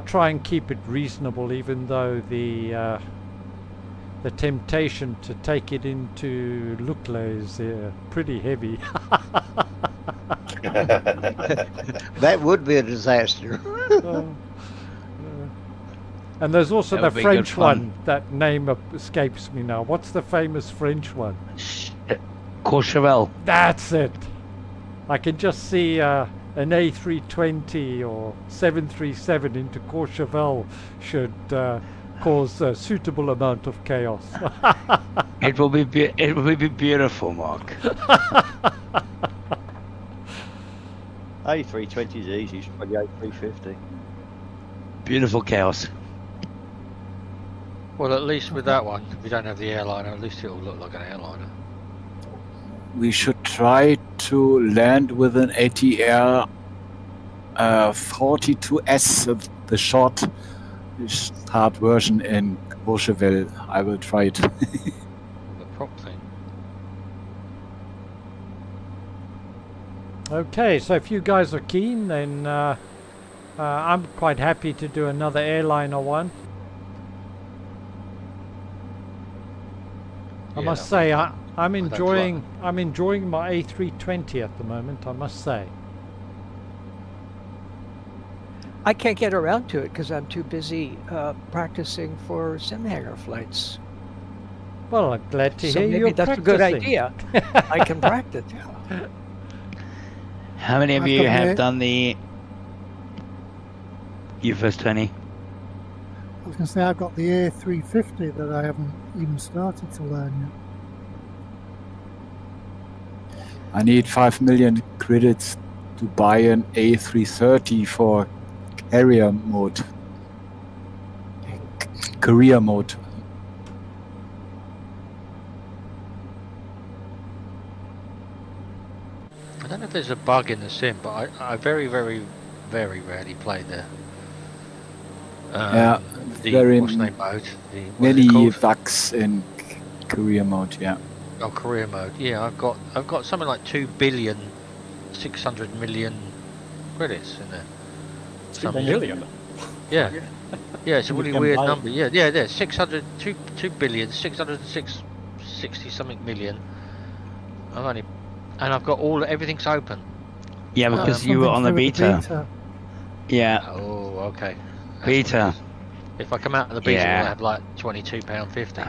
try and keep it reasonable, even though the temptation to take it into Lukla is pretty heavy. That would be a disaster. And there's also That the would be French good fun. one. That name escapes me now. What's the famous French one? Courchevel. That's it. I can just see an A320 or 737 into Courchevel should cause a suitable amount of chaos. It will be beautiful, Mark. A320 is easy, it's probably A350. Beautiful chaos. Well, at least with that one, we don't have the airliner. At least it'll look like an airliner. We should try to land with an ATR 42S, the short start version in Courchevel. I will try it. The prop thing. Okay, so if you guys are keen, then I'm quite happy to do another airliner one. I must say, I'm enjoying my A320 at the moment, I must say. I can't get around to it because I'm too busy practicing for Simhanger flights. Well, I'm glad to So hear maybe you're that's a good practicing. idea. I can practice. How many of I've you got have the- done the... You first, Tony. I was going to say I've got the A350 that I haven't even started to learn yet. I need 5 million credits to buy an A330 for career mode. Career mode. I don't know if there's a bug in the sim, but I very, very, very rarely play the Yeah, the what's the name mode? Many bugs in career mode, yeah. Oh, career mode. Yeah, I've got something like 2,600,000,000 credits in there. 2 billion? Yeah. Yeah, it's a You really can weird buy it. number. Yeah, 2,660 something million. I've got everything's open. Yeah, because you were on the beta. Yeah. Oh, okay. That's Beta. If I come out of the beta, Yeah. I'll have like £22.50.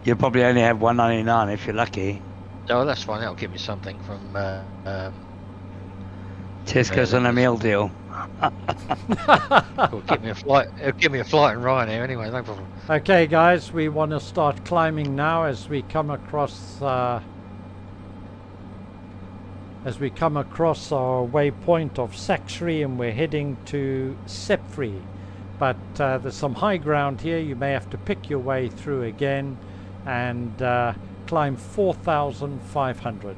You'll probably only have 199 if you're lucky. Oh, that's fine. That'll give me something from Tesco's on a meal deal. It'll give me a flight. It'll give me a flight in Ryanair anyway. No problem. Okay, guys, we want to start climbing now as we come across our waypoint of Saxry, and we're heading to Sepfrey. But there's some high ground here. You may have to pick your way through again and climb 4,500.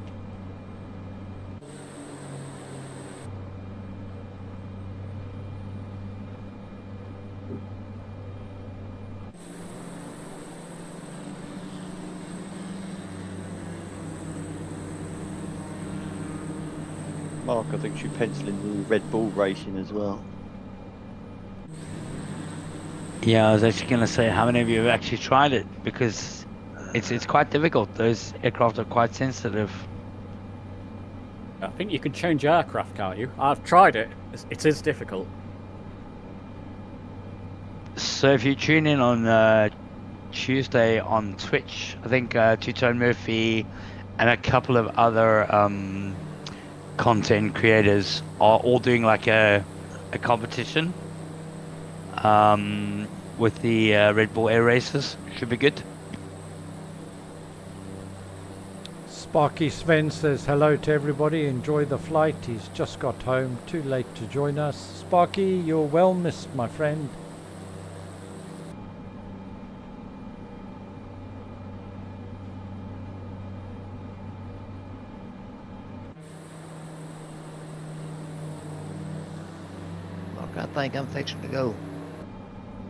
Mark, I think you pencil in the Red Bull racing as well. Yeah, I was actually going to say, how many of you have actually tried it? Because it's quite difficult. Those aircraft are quite sensitive. I think you can change aircraft, can't you? I've tried it. It is difficult. So if you tune in on Tuesday on Twitch, I think Two-Tone Murphy and a couple of other content creators are all doing like a competition with the Red Bull Air Races. Should be good. Sparky Sven says hello to everybody. Enjoy the flight. He's just got home. Too late to join us. Sparky, you're well missed, my friend. I think I'm fixing to go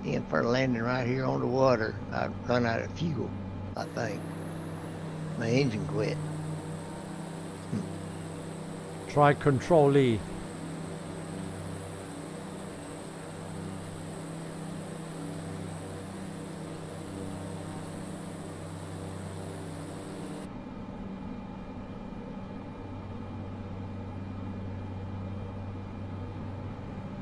in for a landing right here on the water. I've run out of fuel, I think. My engine quit. Try Control E.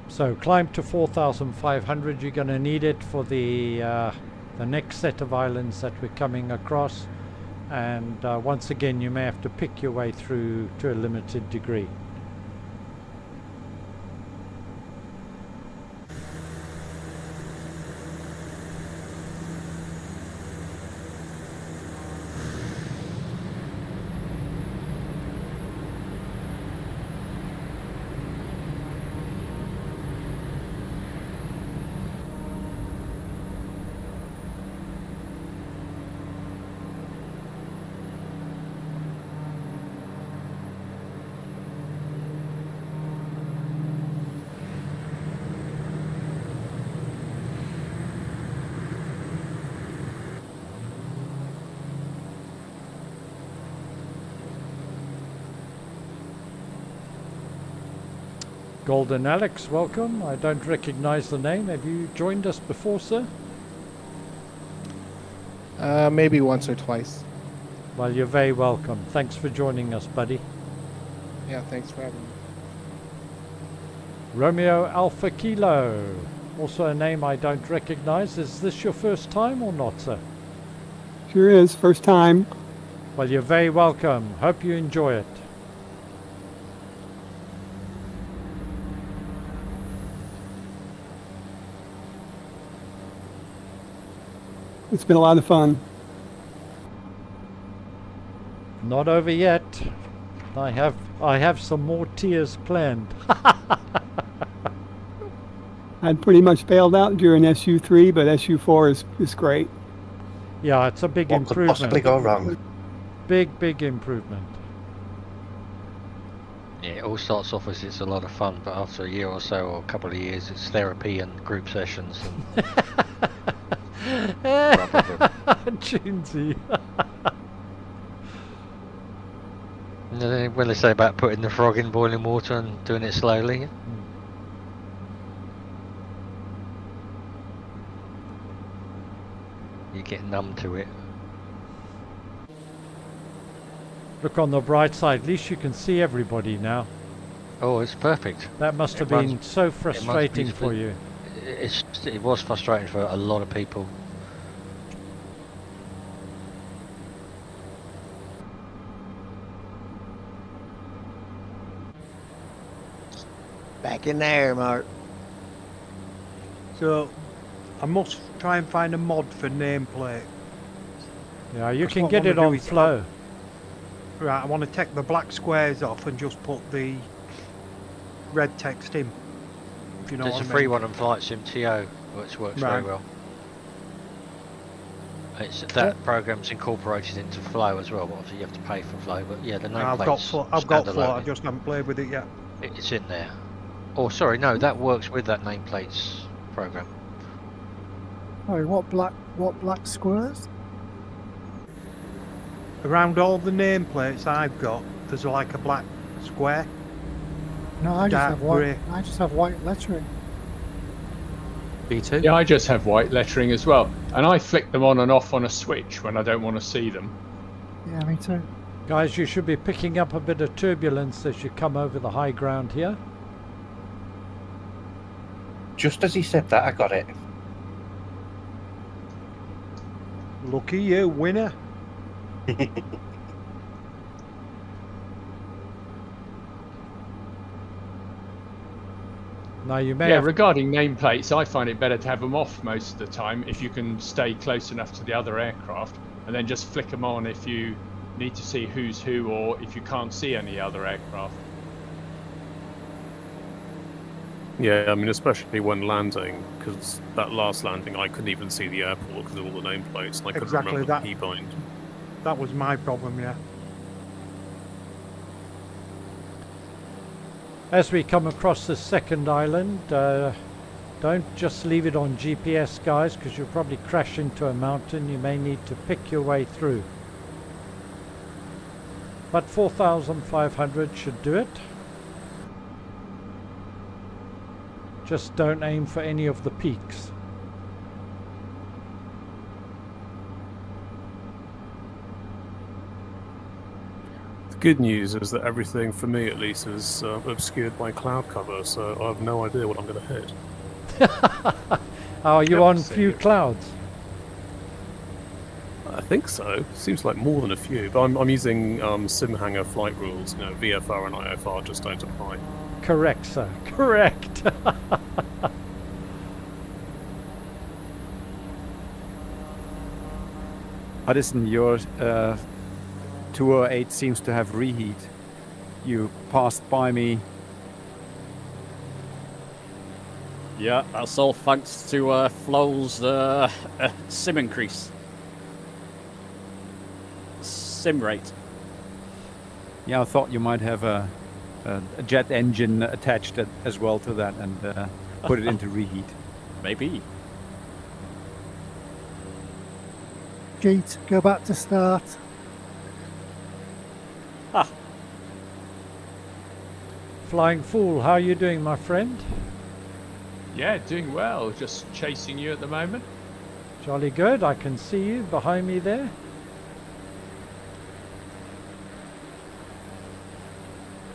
So climb to 4,500. You're going to need it for the next set of islands that we're coming across, and once again you may have to pick your way through to a limited degree. Golden Alex, welcome. I don't recognize the name. Have you joined us before, sir? Maybe once or twice. Well, you're very welcome. Thanks for joining us, buddy. Yeah, thanks for having me. Romeo Alpha Kilo. Also a name I don't recognize. Is this your first time or not, sir? Sure is, first time. Well, you're very welcome. Hope you enjoy it. It's been a lot of fun. Not over yet. I have some more tiers planned. I'd pretty much bailed out during SU3, but SU4 is great. Yeah, it's a big What improvement. could possibly go wrong? Big improvement. Yeah, it all starts off as it's a lot of fun, but after a year or so, or a couple of years, it's therapy and group sessions. And Chinsey. When they say about putting the frog in boiling water and doing it slowly. You get numb to it. Look on the bright side, at least you can see everybody now. Oh, it's perfect. That must have been so frustrating for you. It was frustrating for a lot of people. Back in there, Mark. So, I must try and find a mod for nameplate. Yeah, you That's can what get I it wanna on do is- flow. Right, I want to take the black squares off and just put the red text in. If you know There's what a I free mean. one on Flight Sim TO, which works very Right. well. That program's incorporated into Flow as well, but obviously you have to pay for Flow. But yeah, the I've got nameplate's flow, I standalone. just haven't played with it yet. It's in there. Oh, sorry, no, that works with that nameplates program. Sorry, what black squares? Around all the nameplates I've got, there's like a black square. No, I just Dark have white. grey. I just have white lettering. B2? Yeah, I just have white lettering as well. And I flick them on and off on a switch when I don't want to see them. Yeah, me too. Guys, you should be picking up a bit of turbulence as you come over the high ground here. Just as he said that, I got it. Lucky you, winner. Now you may Yeah, have... regarding nameplates, I find it better to have them off most of the time if you can stay close enough to the other aircraft, and then just flick them on if you need to see who's who or if you can't see any other aircraft. Yeah, I mean, especially when landing, because that last landing I couldn't even see the airport because of all the nameplates, and I couldn't Exactly remember that. the keybind. That was my problem, yeah. As we come across the second island, don't just leave it on GPS, guys, because you'll probably crash into a mountain. You may need to pick your way through. But 4,500 should do it. Just don't aim for any of the peaks. The good news is that everything, for me at least, is obscured by cloud cover, so I have no idea what I'm going to hit. Are you on few clouds? I think so. Seems like more than a few, but I'm using Simhanger flight rules. You know, VFR and IFR just don't apply. Correct, sir. Correct. Addison, your 208 seems to have reheat. You passed by me. Yeah, that's all thanks to Flo's sim increase. Sim rate. Yeah, I thought you might have a jet engine attached as well to that and put it into reheat. Maybe. Jeet, go back to start. Ah. Flying Fool, how are you doing, my friend? Yeah, doing well. Just chasing you at the moment. Jolly good. I can see you behind me there.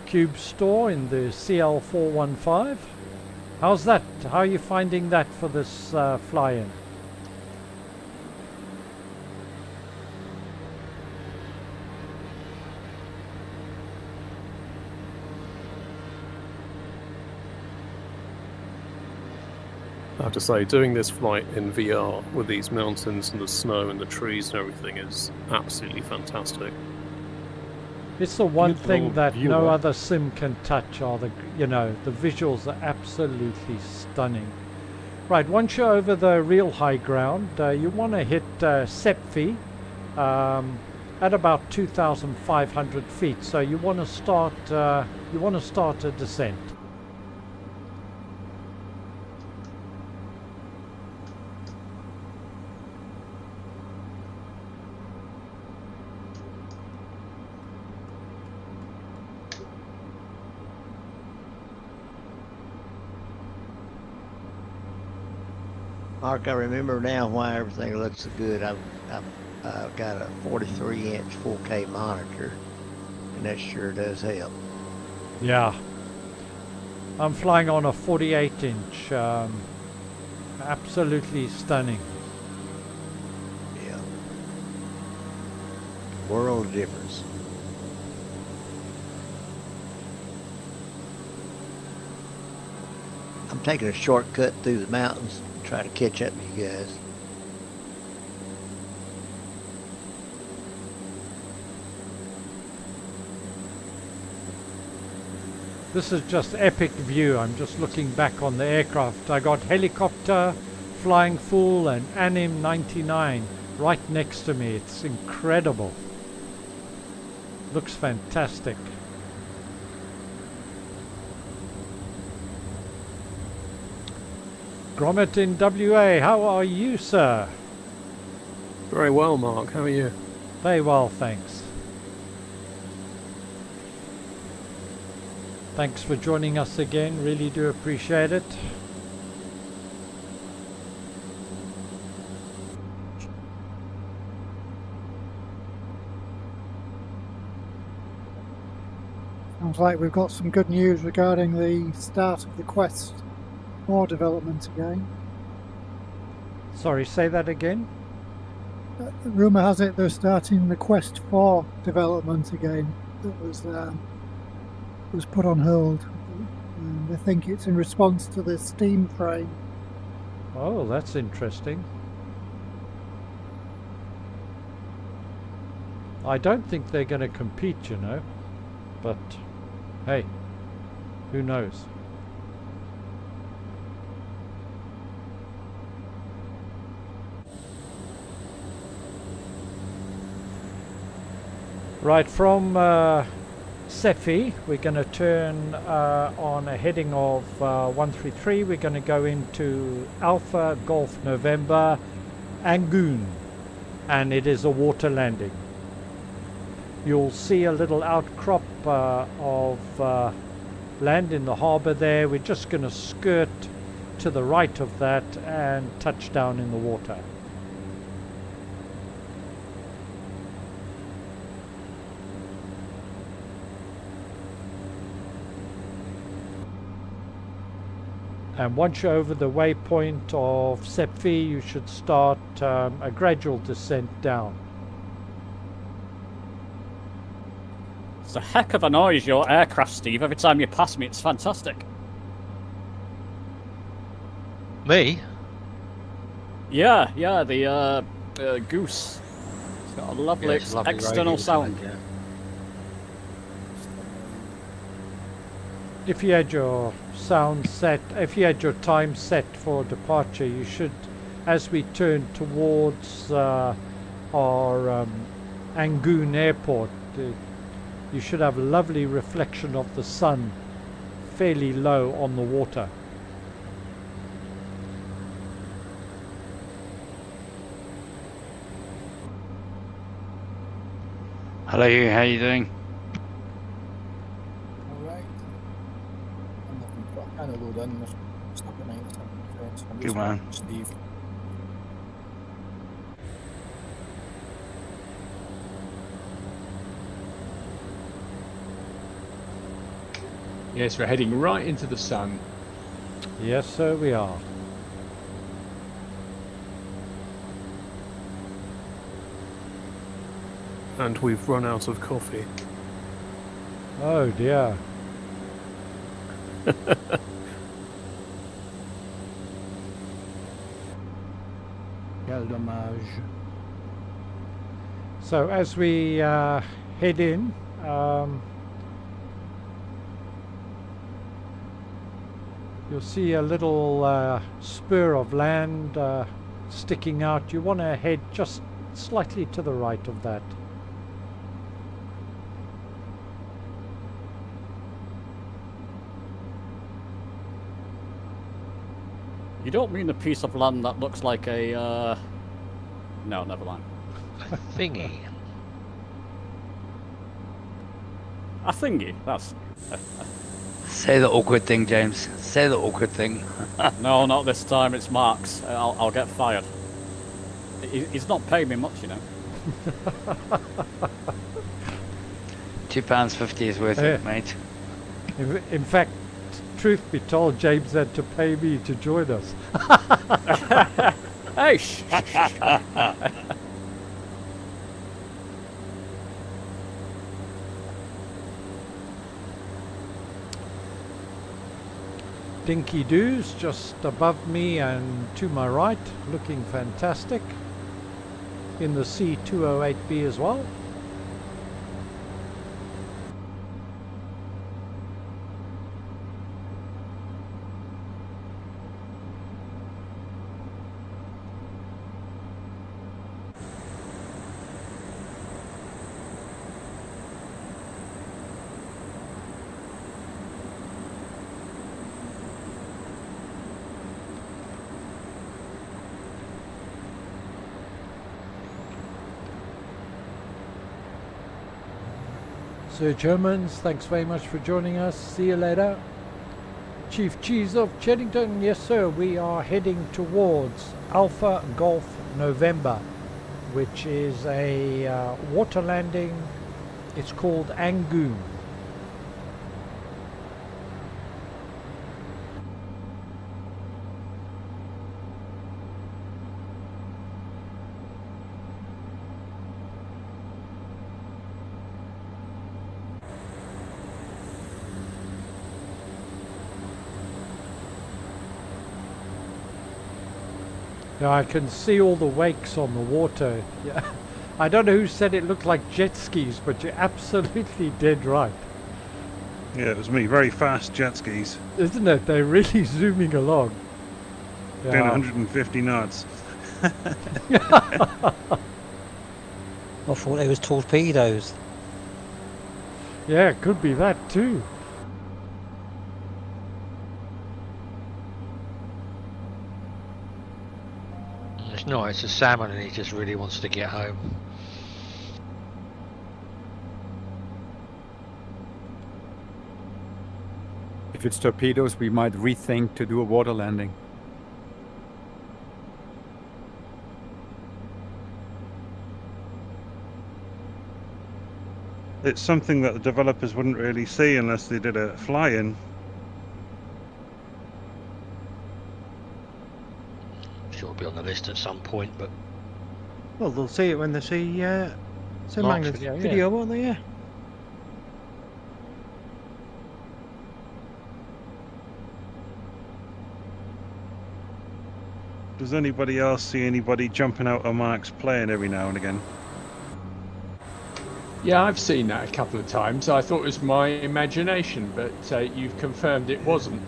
Cube Store in the CL415. How's that? How are you finding that for this fly-in? I have to say, doing this flight in VR with these mountains and the snow and the trees and everything is absolutely fantastic. It's the one thing Beautiful that view, no right? other sim can touch are the, you know, the visuals are absolutely stunning. Right, once you're over the real high ground, you want to hit Sepfi at about 2,500 feet. So you want to start a descent. Mark, I remember now why everything looks so good. I've got a 43-inch 4K monitor, and that sure does help. Yeah. I'm flying on a 48-inch. Absolutely stunning. Yeah. World of difference. I'm taking a shortcut through the mountains to try to catch up to you guys. This is just epic view. I'm just looking back on the aircraft. I got helicopter, flying full, and Anim 99 right next to me. It's incredible. Looks fantastic. Gromit in WA, how are you, sir? Very well, Mark. How are you? Very well, thanks. Thanks for joining us again. Really do appreciate it. Sounds like we've got some good news regarding the start of the Quest 4 development again. Sorry, say that again? Rumour has it they're starting the Quest 4 development again. That was put on hold. And they think it's in response to the Steam frame. Oh, that's interesting. I don't think they're going to compete, you know. But, hey, who knows? Right, from Sephi, we're going to turn on a heading of 133. We're going to go into Alpha Golf November Angoon, and it is a water landing. You'll see a little outcrop of land in the harbour there. We're just going to skirt to the right of that and touch down in the water. And once you're over the waypoint of Sephi, you should start a gradual descent down. It's a heck of a noise, your aircraft, Steve. Every time you pass me, it's fantastic. Me? Yeah, the Goose. It's got a lovely, it's a lovely external radio sound. sound, If you had your sound set, if you had your time set for departure, you should, as we turn towards our Angoon airport, you should have a lovely reflection of the sun fairly low on the water. Hello, how you doing? Alright. I'm looking for a kind of load in. There's stuff at 9 friends. I'm Good just man. waiting for Steve. Yes, we're heading right into the sun. Yes, sir, we are. And we've run out of coffee. Oh dear. Quel dommage. So as we head in, you'll see a little spur of land sticking out. You want to head just slightly to the right of that. You don't mean a piece of land that looks like a, No, never mind. A thingy. A thingy? That's... Say the awkward thing, James. Say the awkward thing. No, not this time. It's Mark's. I'll get fired. He's not paying me much, you know. £2.50 is worth it, mate. In fact, truth be told, James had to pay me to join us. Hey, shh. Dinky Doos just above me and to my right, looking fantastic. In the C208B as well. Sir Germans, thanks very much for joining us. See you later. Chief Cheese of Cheddington, yes sir, we are heading towards Alpha Golf November, which is a water landing. It's called Angoon. Now I can see all the wakes on the water. Yeah. I don't know who said it looked like jet skis, but you're absolutely dead right. Yeah, it was me. Very fast jet skis. Isn't it? They're really zooming along. Doing 150 knots. I thought they was torpedoes. Yeah, it could be that too. No, it's a salmon and he just really wants to get home. If it's torpedoes, we might rethink to do a water landing. It's something that the developers wouldn't really see unless they did a fly-in. Sure, it'll be on the list at some point, but Well, they'll see it when they see Simhanger's video, won't they? Yeah. Does anybody else see anybody jumping out of Mark's plane every now and again? Yeah, I've seen that a couple of times. I thought it was my imagination, but you've confirmed it wasn't.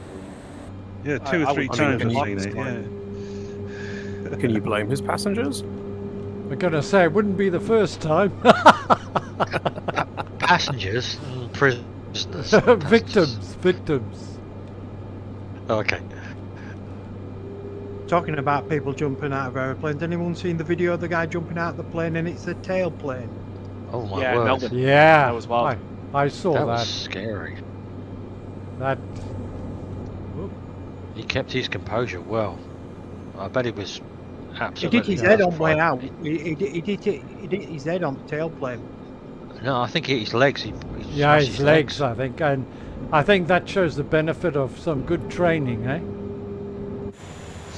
Yeah, two or three times I've seen it, yeah. Can you blame his passengers? I'm gonna say it wouldn't be the first time. Passengers? Prisoners? Victims. Okay. Talking about people jumping out of aeroplanes, anyone seen the video of the guy jumping out of the plane and it's a tail plane? Oh my word. Melbourne. Yeah, that was wild. I saw that. That was scary. That. He kept his composure well. I bet he was absolutely. He did his head on way out. He did his head on the tail plane. No, I think he hit his legs. He Yeah, his legs, I think, and I think that shows the benefit of some good training, eh?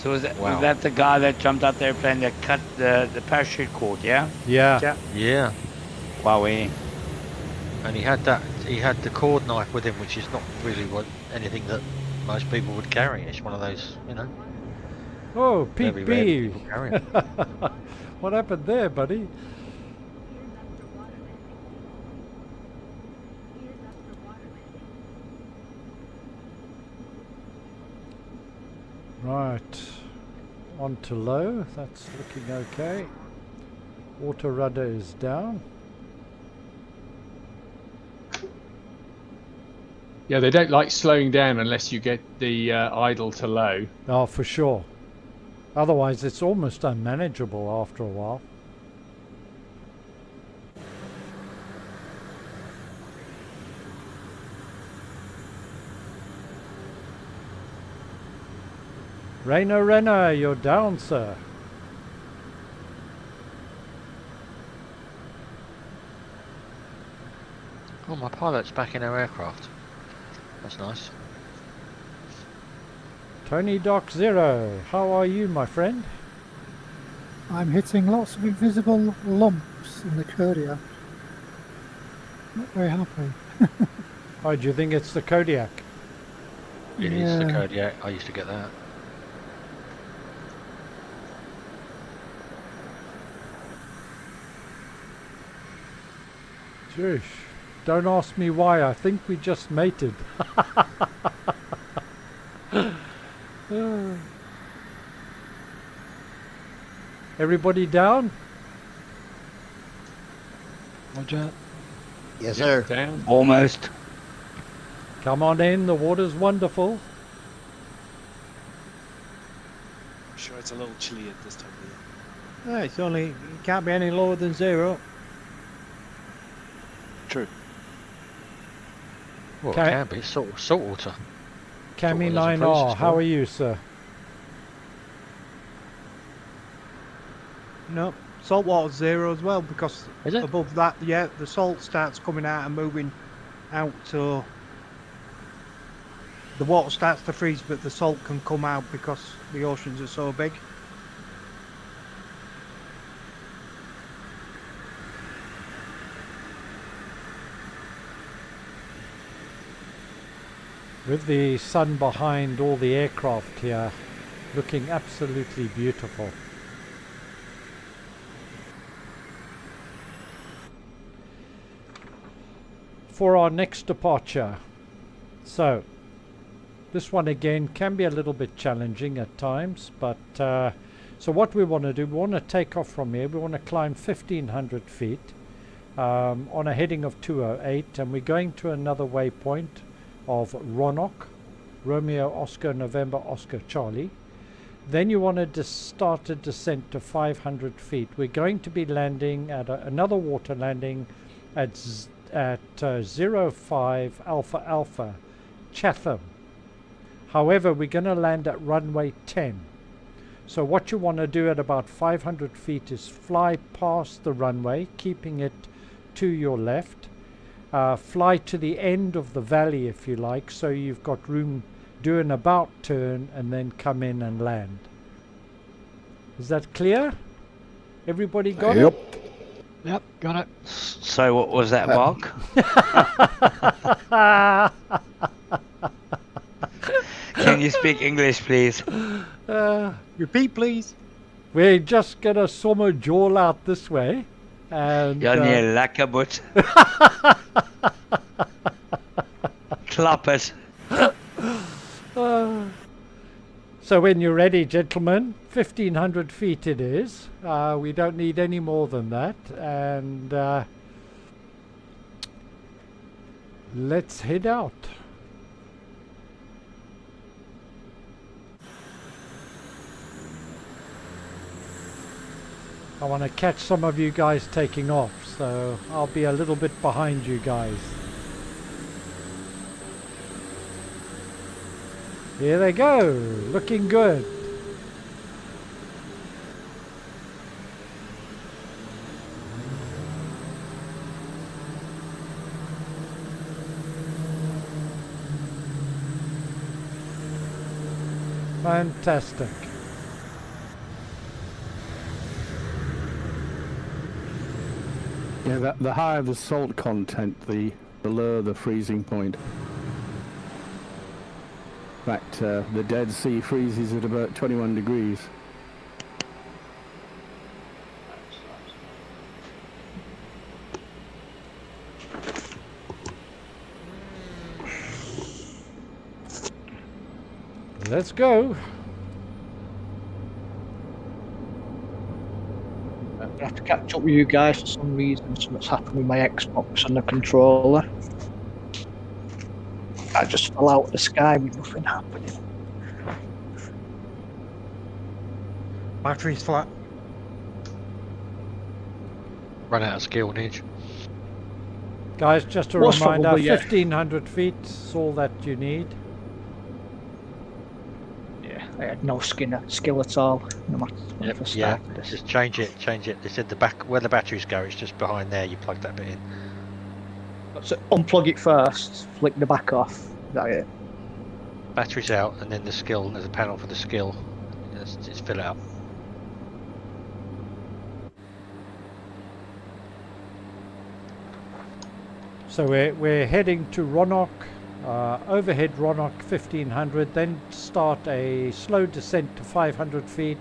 So was Wow. that the guy that jumped out there playing the parachute cord? Yeah. Yeah. Yeah. Wowee. And he had the cord knife with him, which is not really anything that most people would carry. It's one of those, you know. Oh, Pete very rare B. people carry 'em. What happened there, buddy? Right, on to low, that's looking okay. Water rudder is down. Yeah, they don't like slowing down unless you get the idle to low. Oh, for sure. Otherwise it's almost unmanageable after a while. Renner, you're down, sir. Oh, my pilot's back in her aircraft. That's nice. Tony Doc Zero, how are you, my friend? I'm hitting lots of invisible lumps in the Kodiak. Not very happy. Oh, do you think it's the Kodiak? It is the Kodiak. I used to get that. Jeez, don't ask me why, I think we just mated. Everybody down? Roger. Yes, sir. Down. Almost. Come on in, the water's wonderful. I'm sure it's a little chilly at this time of year. No, it's only, it can't be any lower than 0. True. Well, it can be. It's salt water. Cami Salt water's a 9R, process how for are it. you, sir? No, salt water's 0 as well, because Is it? above that, yeah, the salt starts coming out and moving out, so the water starts to freeze, but the salt can come out because the oceans are so big. With the sun behind all the aircraft here, looking absolutely beautiful. For our next departure, so this one again can be a little bit challenging at times, but so what we want to do, we want to take off from here, we want to climb 1500 feet on a heading of 208, and we're going to another waypoint of Roanoke, Romeo Oscar November Oscar Charlie. Then you want to start a descent to 500 feet. We're going to be landing at another water landing at 05 Alpha Alpha Chatham. However, we're going to land at runway 10. So what you want to do at about 500 feet is fly past the runway, keeping it to your left. Fly to the end of the valley if you like, so you've got room, do an about turn and then come in and land. Is that clear? Everybody got it? Yep, got it. So what was that, Mark? Can you speak English, please? Repeat, please. We're just gonna summer jawl out this way. And Ja, nee, lekker boet. Klap it. So when you're ready, gentlemen, 1500 feet it is. We don't need any more than that. And let's head out. I want to catch some of you guys taking off, so I'll be a little bit behind you guys. Here they go, looking good. Fantastic. Yeah, the higher the salt content, the lower the freezing point. In fact, the Dead Sea freezes at about 21 degrees. Let's go. I have to catch up with you guys for some reason. Something's happened with my Xbox and the controller. I just fell out of the sky with nothing happening. Battery's flat. Run out of skill, Nidge. Guys, just a Most reminder, probably, yeah. 1500 feet is all that you need. Yeah, I had no skill at all. No matter when I first Yeah, started this. just change it. They said the back where the batteries go, it's just behind there. You plug that bit in. So unplug it first, flick the back off. Is that it? Batteries out, and then the skill. There's a panel for the skill. Just fill it up. So we're heading to Ronok, overhead Ronok 1500, then start a slow descent to 500 feet,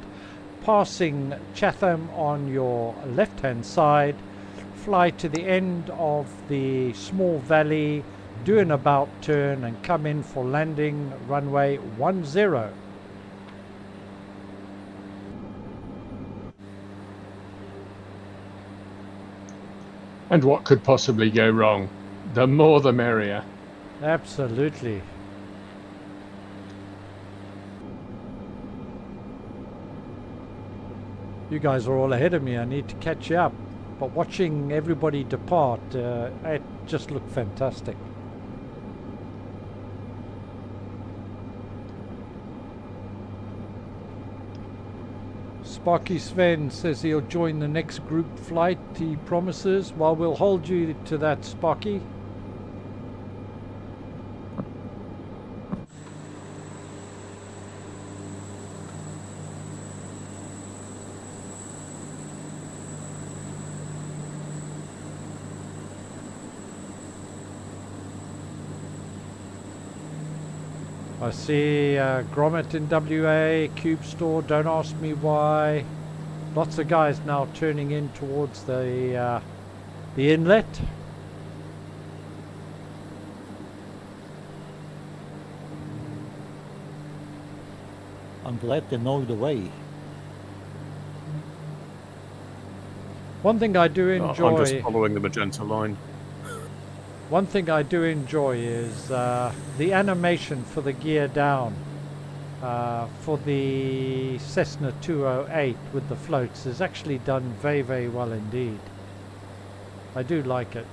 passing Chatham on your left-hand side, fly to the end of the small valley, do an about turn and come in for landing runway 10. And what could possibly go wrong? The more the merrier. Absolutely. You guys are all ahead of me. I need to catch you up. But watching everybody depart, it just looked fantastic. Sparky Sven says he'll join the next group flight, he promises. Well, we'll hold you to that, Sparky. I see Grommet in WA, Cube Store, don't ask me why. Lots of guys now turning in towards the inlet. I'm glad they know the way. One thing I do enjoy... I'm just following the magenta line. One thing I do enjoy is the animation for the gear down for the Cessna 208 with the floats is actually done very, very well indeed. I do like it.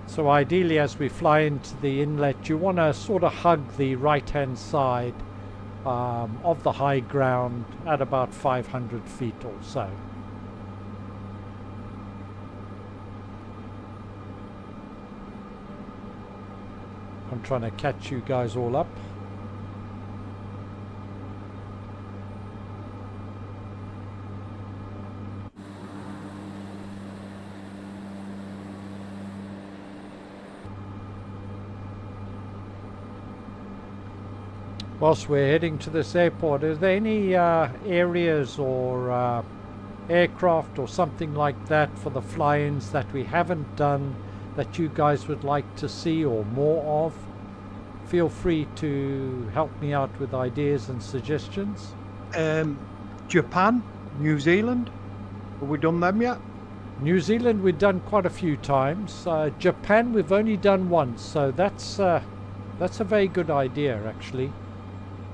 So ideally, as we fly into the inlet, you want to sort of hug the right-hand side of the high ground at about 500 feet or so. I'm trying to catch you guys all up. Whilst we're heading to this airport, are there any areas or aircraft or something like that for the fly-ins that we haven't done that you guys would like to see or more of? Feel free to help me out with ideas and suggestions. Japan, New Zealand, have we done them yet? New Zealand we've done quite a few times. Japan we've only done once, so that's a very good idea actually.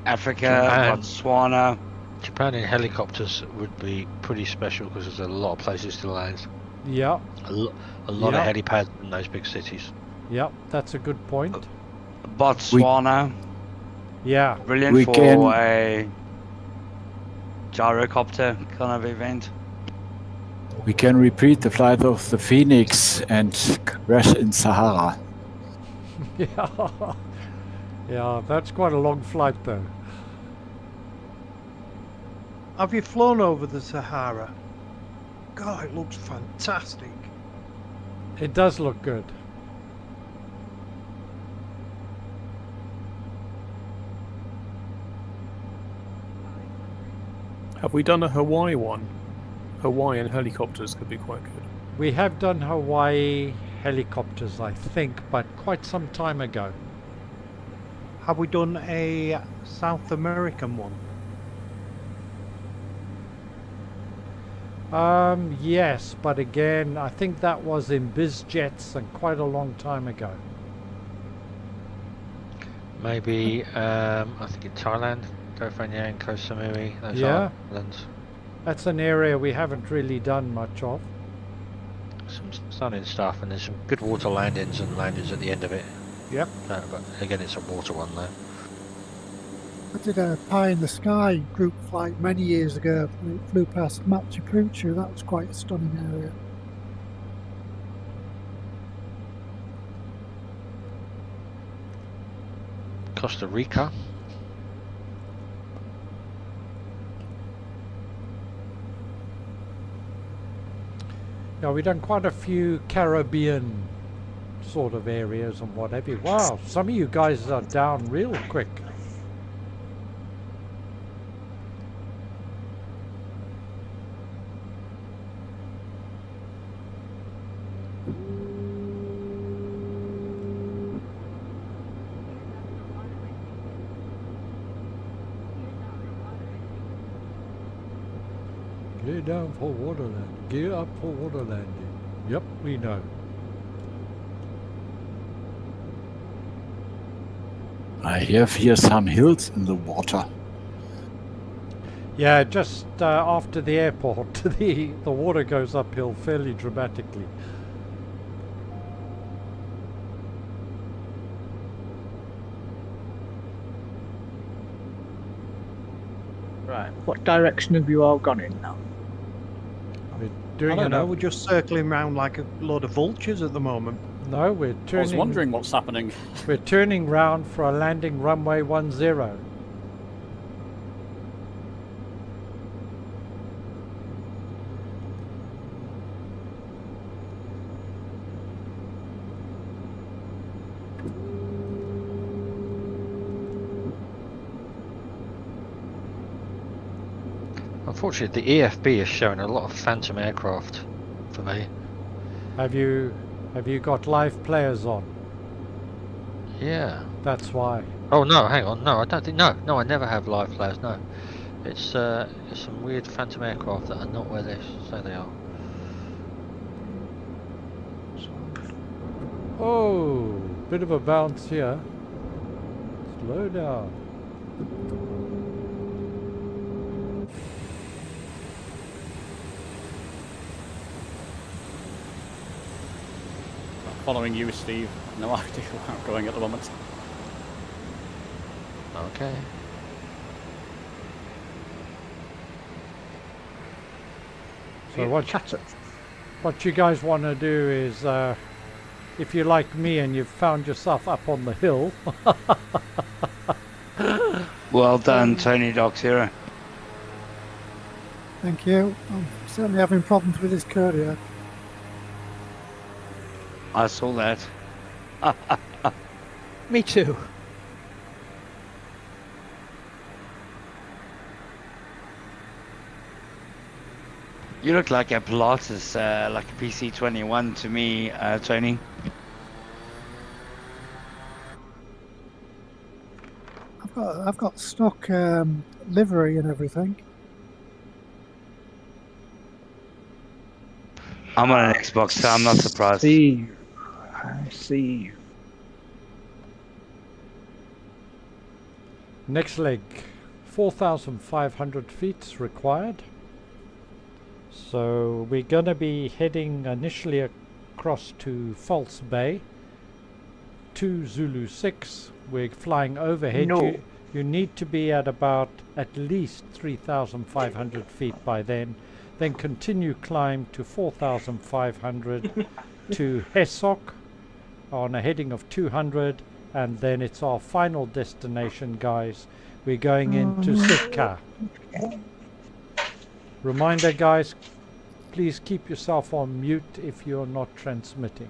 Africa, Botswana. Japan in helicopters would be pretty special because there's a lot of places to land. Yeah. A lot of helipads in those big cities. Yep, that's a good point. Botswana. Yeah. Brilliant for a gyrocopter kind of event. We can repeat the flight of the Phoenix and crash in Sahara. Yeah. Yeah, that's quite a long flight though. Have you flown over the Sahara? God, it looks fantastic. It does look good. Have we done a Hawaii one? Hawaiian helicopters could be quite good. We have done Hawaii helicopters, I think, but quite some time ago. Have we done a South American one? Yes, but again, I think that was in biz jets and quite a long time ago. Maybe, I think in Thailand, Koh Phangan, Koh Samui, those islands. That's an area we haven't really done much of. Some stunning stuff, and there's some good water landings and landings at the end of it. Yep. But again, it's a water one though. I did a pie in the sky group flight many years ago. It flew past Machu Picchu. That was quite a stunning area. Costa Rica. Yeah, we've done quite a few Caribbean sort of areas and what have you. Wow, some of you guys are down real quick. Gear down for waterland. Gear up for water landing. Yep, we know. I have here some hills in the water. Yeah, just after the airport, the water goes uphill fairly dramatically. Right, what direction have you all gone in now? We're I don't know, we're just circling around like a load of vultures at the moment. No, we're turning... I was wondering what's happening. We're turning round for a landing runway 10. Unfortunately, the EFB is showing a lot of phantom aircraft for me. Have you got live players on? Yeah. That's why. Oh no, hang on. No, I don't think. No, I never have live players. No, it's some weird phantom aircraft that are not where they say they are. Oh, bit of a bounce here. Slow down. Following you, Steve. No idea where I'm going at the moment. Okay. So what you guys want to do is, if you're like me and you've found yourself up on the hill. Well done, Tony Doc Zero. Thank you. I'm certainly having problems with this courier. I saw that. Me too. You look like a Pilatus, like a PC-21 to me, Tony. I've got stock livery and everything. I'm on an Xbox, so I'm not surprised. I see. Next leg, 4,500 feet required. So we're going to be heading initially across to False Bay, 2 Zulu 6. We're flying overhead. No. You need to be at about at least 3,500 feet by then. then continue climb to 4,500 to Hesok on a heading of 200, and then it's our final destination, guys. We're going into Sitka. Reminder, guys, please keep yourself on mute if you're not transmitting.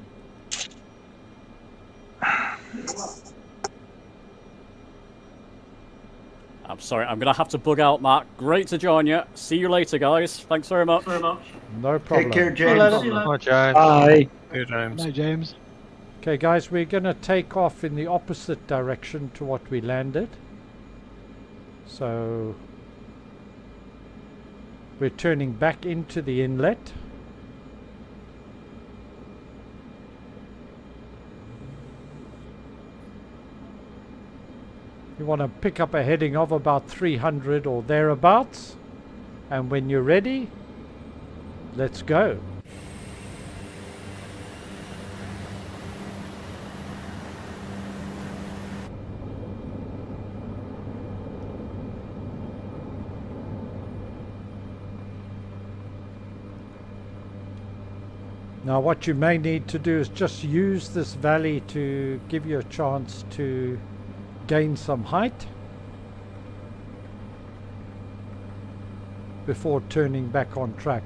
I'm sorry, I'm going to have to bug out, Mark. Great to join you. See you later, guys. Thanks very much. No problem. Take care, James. Hi, James. Bye. Here, James. Hi, James. Okay, guys, we're going to take off in the opposite direction to what we landed. So we're turning back into the inlet. You want to pick up a heading of about 300 or thereabouts, and when you're ready, let's go. Now what you may need to do is just use this valley to give you a chance to gain some height before turning back on track.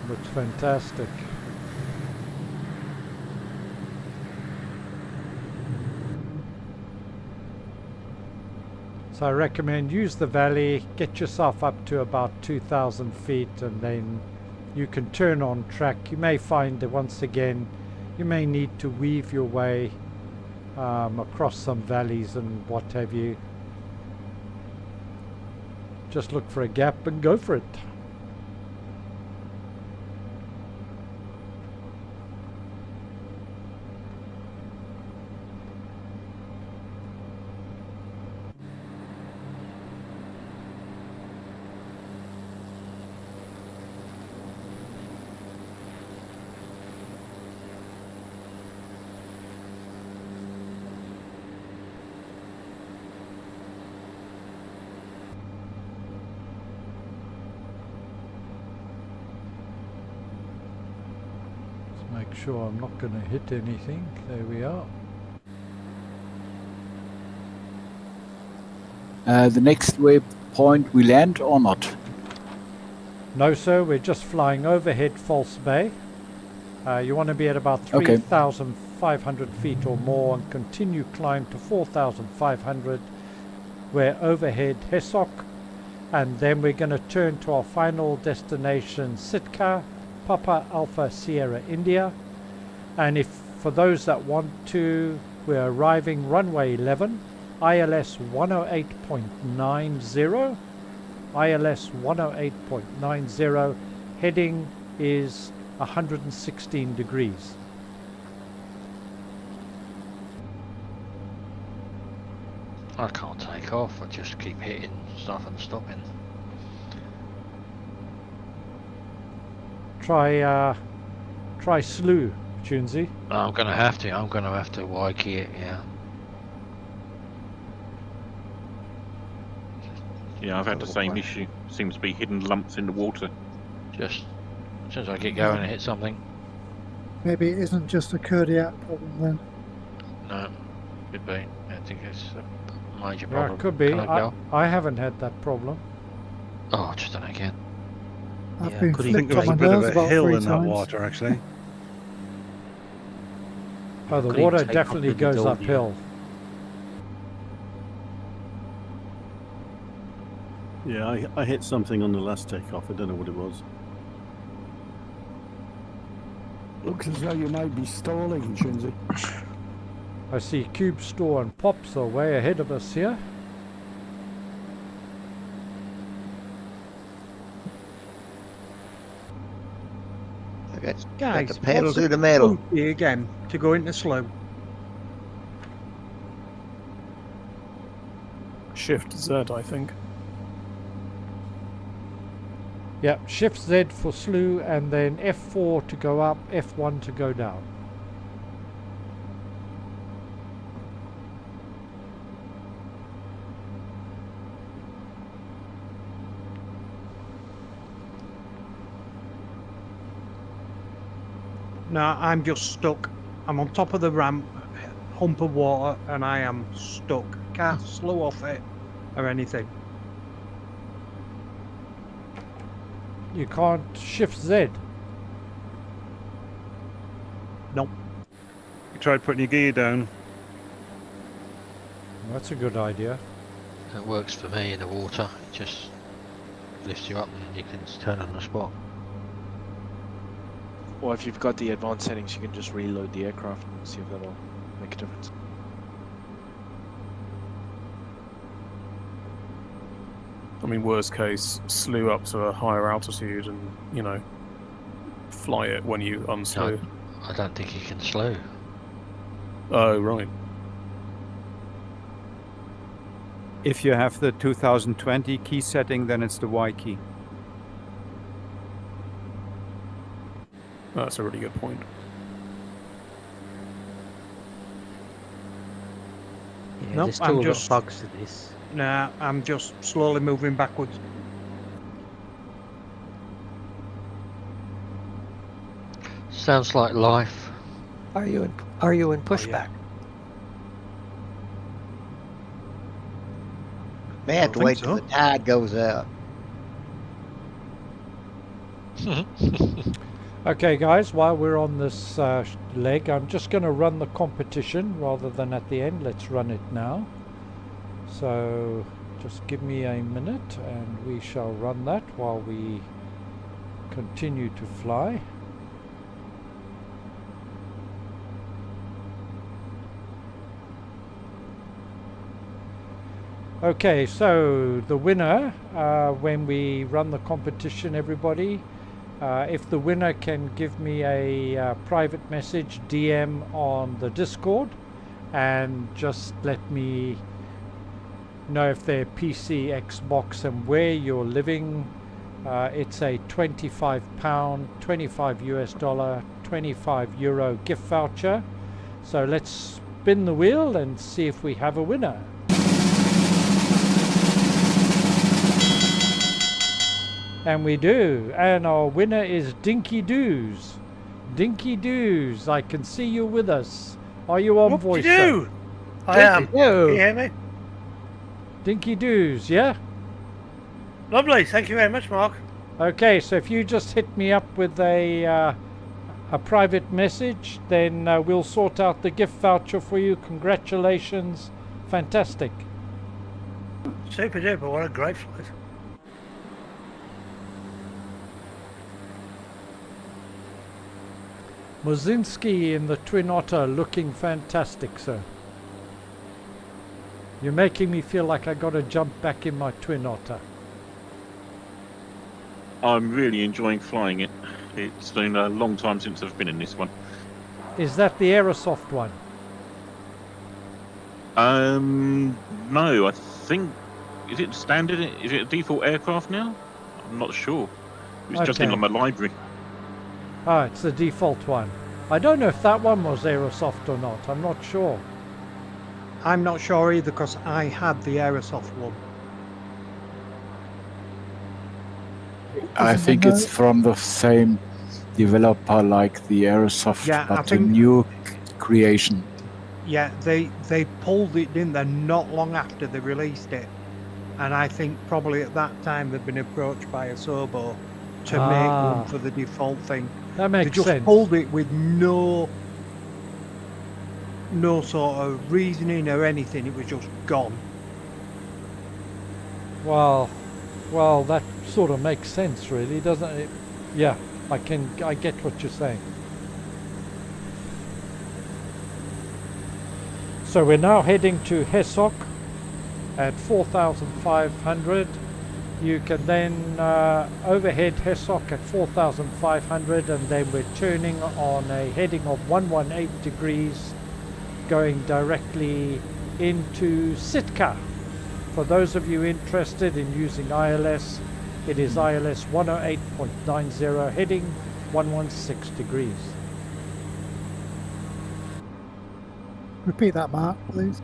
Looks fantastic. So I recommend use the valley, get yourself up to about 2,000 feet, and then you can turn on track. You may find that once again you may need to weave your way across some valleys and what have you. Just look for a gap and go for it. Make sure I'm not going to hit anything. There we are. The next waypoint we land or not? No, sir. We're just flying overhead False Bay. You want to be at about 3,500 feet or more and continue climb to 4,500. We're overhead Hesok, and then we're going to turn to our final destination, Sitka, Papa Alpha Sierra India. And if for those that want to, we're arriving runway 11, ILS 108.90, ILS 108.90, heading is 116 degrees. I can't take off, I just keep hitting stuff and stopping. Try slew, Tunesy. I'm gonna have to Waikiki it, yeah. Yeah, I've had the same issue. Seems to be hidden lumps in the water. Just as soon as I get going and hit something. Maybe it isn't just a Kodiak problem then. No, could be. I think it's a major Yeah, problem. it could be. I I haven't had that problem. Oh, just done it again. I've been Could you think flipped there on was a my bit of nose a about hill 3 in that times. water, actually? Oh, the Couldn't water take off definitely with the goes dog, uphill. Yeah, I hit something on the last takeoff. I don't know what it was. Looks as though you might be stalling, Chinsey. I see Cube Store and Pops are way ahead of us here. Okay, Guys, got the pedal what's to the metal. OT again to go into slow. Shift Z, I think. Yeah, Shift Z for slew, and then F4 to go up, F1 to go down. No, I'm just stuck. I'm on top of the ramp, hump of water, and I am stuck. Can't slow off it or anything. You can't Shift Z. Nope. You tried putting your gear down. That's a good idea. It works for me in the water. It just lifts you up and you can turn on the spot. Or if you've got the advanced settings, you can just reload the aircraft and see if that'll make a difference. I mean, worst case, slew up to a higher altitude and, you know, fly it when you unslew. No, I don't think you can slow. Oh, right. If you have the 2020 key setting, then it's the Y key. That's a really good point. Yeah, Nope, there's still I'm a lot just- of bugs to this. Nah, I'm just slowly moving backwards. Sounds like life. Are you in pushback? May have to think wait till so. the tide goes out. Okay guys, while we're on this leg, I'm just going to run the competition rather than at the end. Let's run it now. So just give me a minute and we shall run that while we continue to fly. Okay, so the winner, when we run the competition, everybody, if the winner can give me a private message, DM on the Discord, and just let me know if they're PC, Xbox, and where you're living. It's a £25, 25 US dollar, 25 euro gift voucher. So let's spin the wheel and see if we have a winner. And we do, and our winner is Dinky Doos. Dinky Doos, I can see you with us. Are you on voice? Whoop-de-doo! I am. Can you hear me? Dinky Doos, yeah? Lovely, thank you very much, Mark. Okay, so if you just hit me up with a private message, then we'll sort out the gift voucher for you. Congratulations, fantastic. Super duper, what a great flight. Mozinski in the Twin Otter looking fantastic, sir. You're making me feel like I gotta jump back in my Twin Otter. I'm really enjoying flying it. It's been a long time since I've been in this one. Is that the Aerosoft one? No, I think... Is it standard? Is it a default aircraft now? I'm not sure. It was just in Okay. my library. Ah, it's the default one. I don't know if that one was Aerosoft or not. I'm not sure. I'm not sure either because I had the Aerosoft one. I think it's from the same developer like the Aerosoft, Yeah, I but a think- new creation. Yeah, they pulled it, didn't they, not long after they released it. And I think probably at that time they'd been approached by Asobo to make Ah. one for the default thing. That makes They just sense. pulled it with no sort of reasoning or anything. It was just gone. Well, that sort of makes sense, really, doesn't it? Yeah, I get what you're saying. So we're now heading to Hessock at 4,500. You can then overhead Hessock at 4,500, and then we're turning on a heading of 118 degrees, going directly into Sitka. For those of you interested in using ILS, It is ILS 108.90, heading 116 degrees. Repeat that, Mark, please.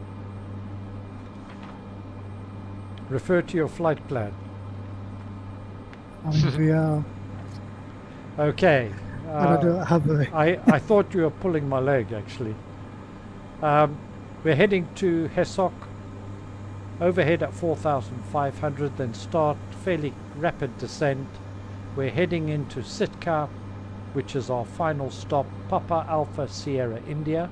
Refer to your flight plan. I'm in VR. Okay. And I don't have the... I thought you were pulling my leg, actually. We're heading to Hesok, overhead at 4,500, then start fairly rapid descent. We're heading into Sitka, which is our final stop, Papa Alpha Sierra India.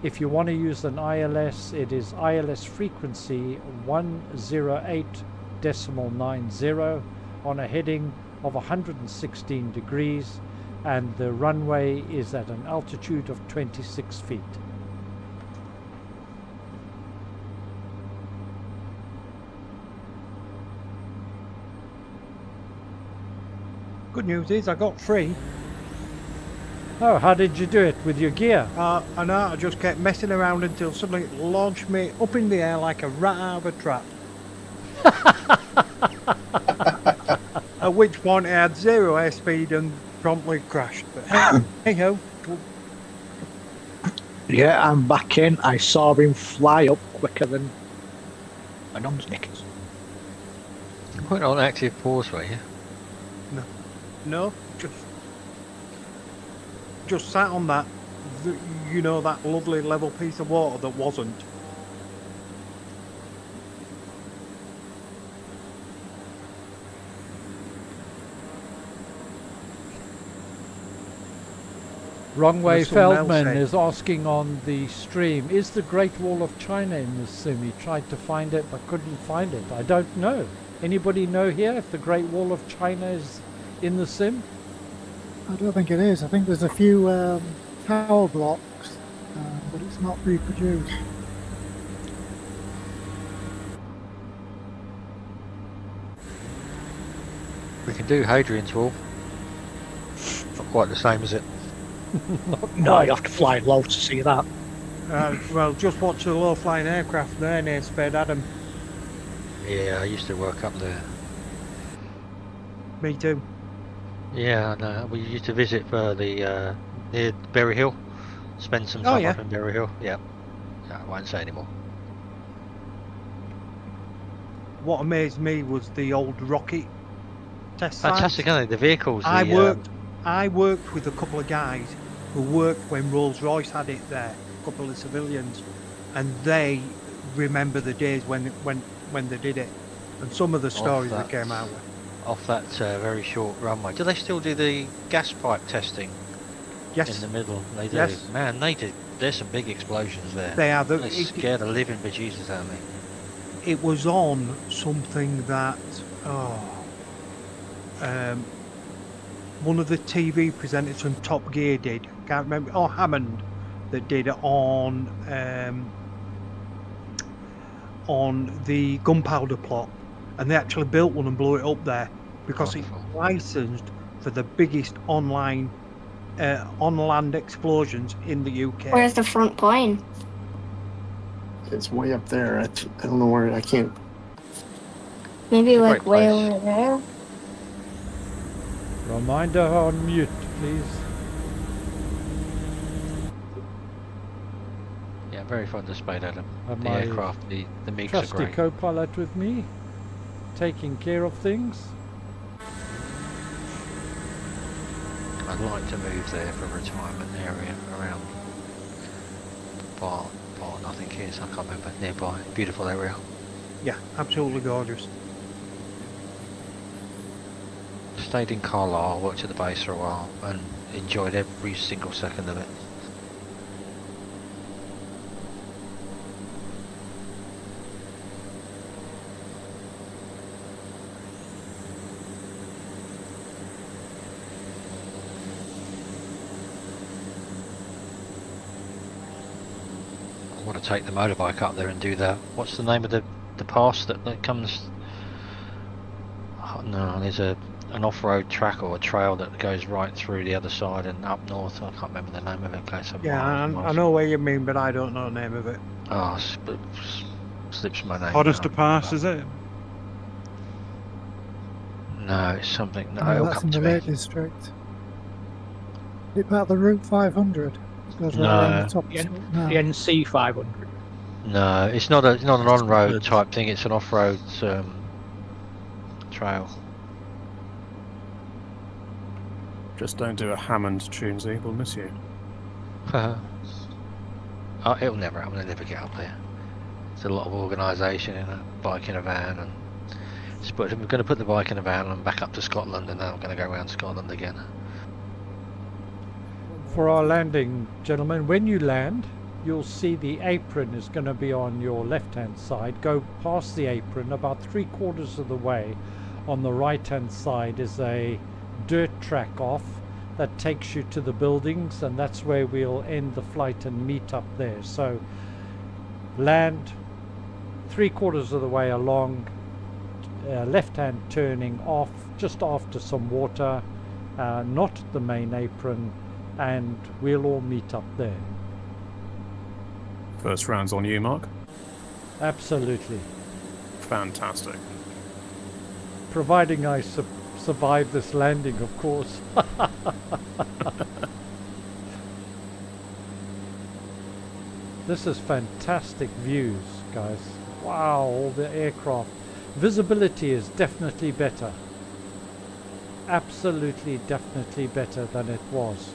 If you want to use an ILS, it is ILS frequency 108.90 on a heading of 116 degrees, and the runway is at an altitude of 26 feet. Good news is I got free. Oh, how did you do it with your gear? I know, I just kept messing around until suddenly it launched me up in the air like a rat out of a trap. At which point I had 0 airspeed and promptly crashed. But hey ho. Yeah, I'm back in. I saw him fly up quicker than my non's knickers. You weren't on active pause, were you? No, just sat on that, you know, that lovely level piece of water that wasn't. Wrongway Someone else Feldman said- is asking on the stream, is the Great Wall of China in the sim? He tried to find it but couldn't find it. I don't know. Anybody know here if the Great Wall of China is in the sim? I don't think it is. I think there's a few tower blocks, but it's not reproduced. We can do Hadrian's Wall. Not quite the same, is it? No, you have to fly low to see that. Well, just watch the low-flying aircraft there near Spade Adam. Yeah, I used to work up there. Me too. Yeah, no, we used to visit for the near Berry Hill. Spend some time up in Berry Hill. Yeah. No, I won't say anymore. What amazed me was the old rocket test sites. Fantastic, aren't they? The vehicles. I worked with a couple of guys who worked when Rolls-Royce had it there, a couple of civilians, and they remember the days when they did it, and some of the stories that came out with. Off that very short runway. Do they still do the gas pipe testing? Yes. In the middle, they do. Yes. Man, they did. There's some big explosions there. They are. They scare the living bejesus out of me. It was on something that one of the TV presenters from Top Gear did. Can't remember. Oh, Hammond, that did it on the gunpowder plot, and they actually built one and blew it up there because it's licensed for the biggest on-land explosions in the UK. Where's the front plane? It's way up there. I don't know where. I can't. Maybe like way over there. Reminder on mute, please. Yeah, very fun to Spade Adam. Have The my aircraft, the MiGs are trusty great. co-pilot with me, taking care of things. I'd like to move there for a retirement area around Barn, I think it is. I can't remember. Nearby, beautiful area. Yeah, absolutely gorgeous. Stayed in Carlisle, worked at the base for a while, and enjoyed every single second of it. I want to take the motorbike up there and do that. What's the name of the pass that comes? Oh, no, there's an off-road track or a trail that goes right through the other side and up north. I can't remember the name of it. Yeah, I know what you mean, but I don't know the name of it. Oh, slips my name. Hottest to pass, is it? No, it's something. No, No, it'll that's come in to the me. Lake District. Is it about the Route 500? Goes right around No. the top. The, No. the NC 500. No, it's not an on-road type thing. It's an off-road trail. Just don't do a Hammond tunesy, we'll miss you. Oh, it'll never happen. I'll never get up there. It's a lot of organisation in a bike in a van, and we're going to put the bike in a van and back up to Scotland, and then I'm going to go around Scotland again. For our landing, gentlemen, when you land, you'll see the apron is going to be on your left-hand side. Go past the apron about 3/4 of the way. On the right-hand side is a dirt track off that takes you to the buildings, and that's where we'll end the flight and meet up there. So land 3/4 of the way along, left-hand turning off just after some water, not the main apron, and we'll all meet up there. First round's on you, Mark. Absolutely. Fantastic. Providing I survive this landing, of course. This is fantastic views, guys. Wow, all the aircraft. Visibility is definitely better. Absolutely, definitely better than it was.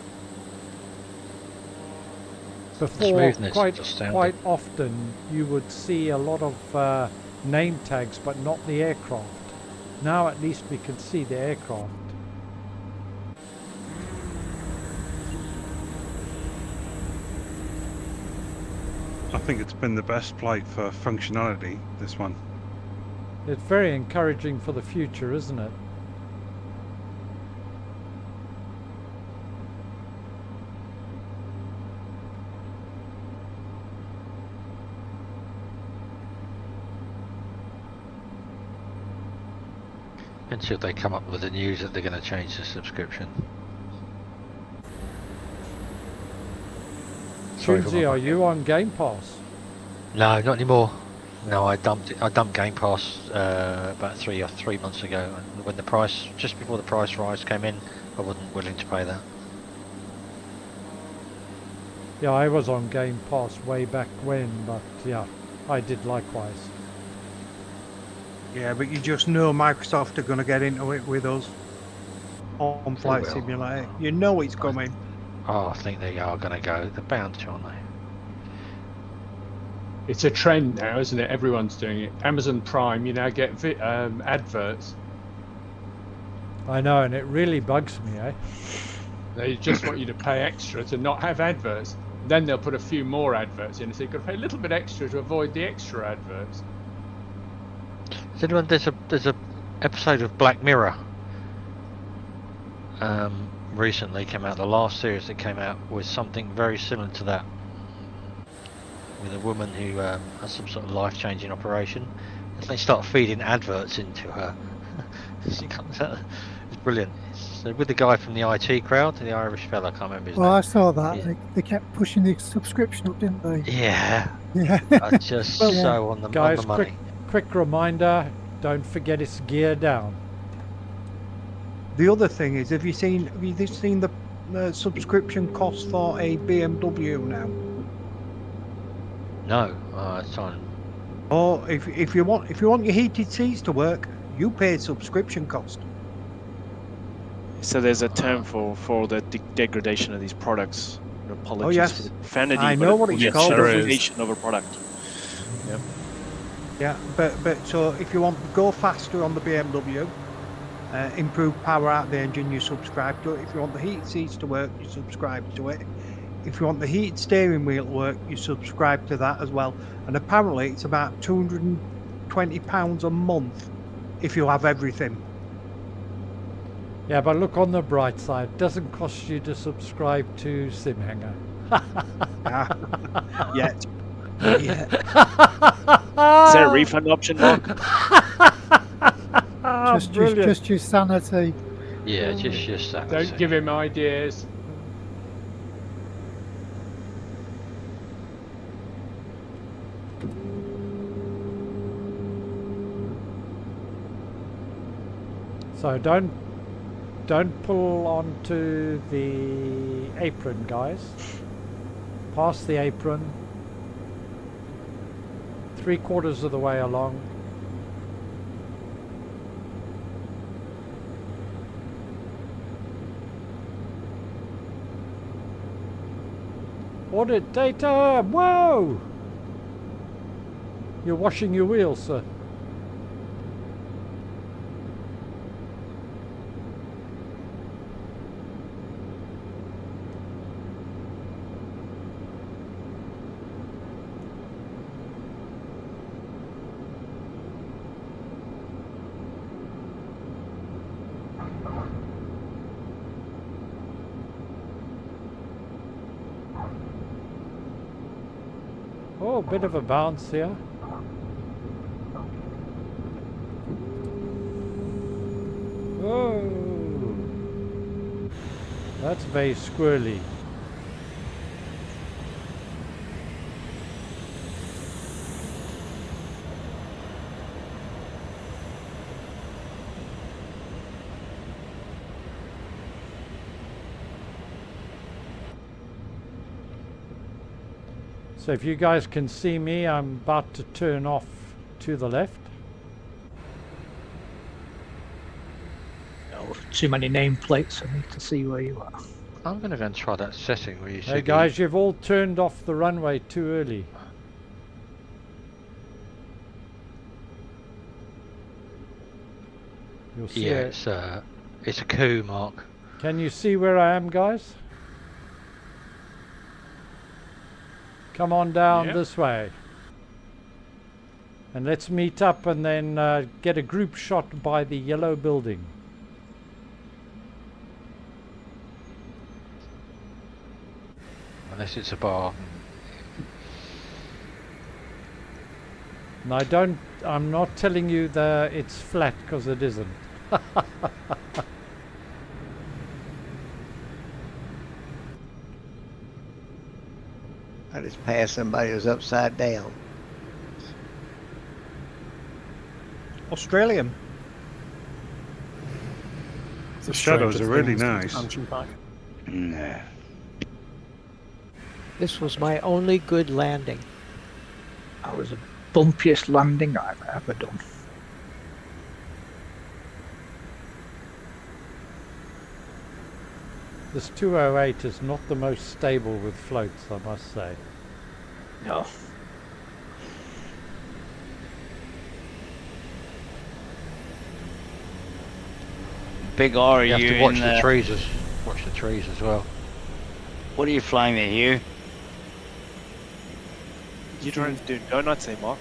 Before, quite often, you would see a lot of name tags, but not the aircraft. Now at least we can see the aircraft. I think it's been the best flight for functionality, this one. It's very encouraging for the future, isn't it? Until they come up with the news that they're going to change the subscription. Tunesy, are you on Game Pass? No, not anymore. No, I dumped Game Pass about 3 months ago, and when the price, just before the price rise came in, I wasn't willing to pay that. Yeah, I was on Game Pass way back when, but yeah, I did likewise. Yeah, but you just know Microsoft are going to get into it with us on Flight Simulator. You know it's coming. Oh, I think they are going to go. They're bound to, aren't they? It's a trend now, isn't it? Everyone's doing it. Amazon Prime, you now get adverts. I know, and it really bugs me, eh? They just want you to pay extra to not have adverts. Then they'll put a few more adverts in, so you've got to pay a little bit extra to avoid the extra adverts. There's a episode of Black Mirror recently came out. The last series that came out was something very similar to that, with a woman who has some sort of life-changing operation, and they start feeding adverts into her. She comes out. It's brilliant. It's with the guy from the IT crowd, the Irish fella. I can't remember his name. Well, I saw that. Yeah. They kept pushing the subscription up, didn't they? Yeah. Yeah. Just Well, so on the guys, money. quick reminder, don't forget it's gear down. The other thing is, have you seen the subscription cost for a BMW now? No, it's on. Oh, if you want your heated seats to work, you pay subscription cost. So there's a term for the degradation of these products. Apologies Oh yes, for the profanity, I know what it's called. Degradation of a product. Yep. Yeah, but so if you want to go faster on the BMW, improve power out of the engine, you subscribe to it. If you want the heated seats to work, you subscribe to it. If you want the heated steering wheel to work, you subscribe to that as well. And apparently it's about £220 a month if you have everything. Yeah, but look on the bright side. It doesn't cost you to subscribe to Simhanger. Yet. Yeah. Is there a refund option, Mark? Just your sanity. Yeah, just your sanity. Don't give him ideas. So don't pull onto the apron, guys. Pass the apron. 3/4 of the way along. Audit data! Whoa! You're washing your wheels, sir. Oh, a bit of a bounce here. Oh, that's very squirrely. So if you guys can see me, I'm about to turn off to the left. Oh, too many nameplates. I need to see where you are. I'm going to go and try that setting where you Hey guys, you've all turned off the runway too early. You'll see yeah, it's a coup, Mark. Can you see where I am, guys? Come on down this way. And let's meet up and then get a group shot by the yellow building. Unless it's a bar. And I'm not telling you that it's flat, because it isn't. I just passed somebody who's upside down. Australian. The shadows are really nice. Nah. This was my only good landing. That was the bumpiest landing I've ever done. This 208 is not the most stable with floats, I must say. No. Big R, You have you to watch in the trees as well. What are you flying there, Hugh? You trying to do donuts, eh, Mark?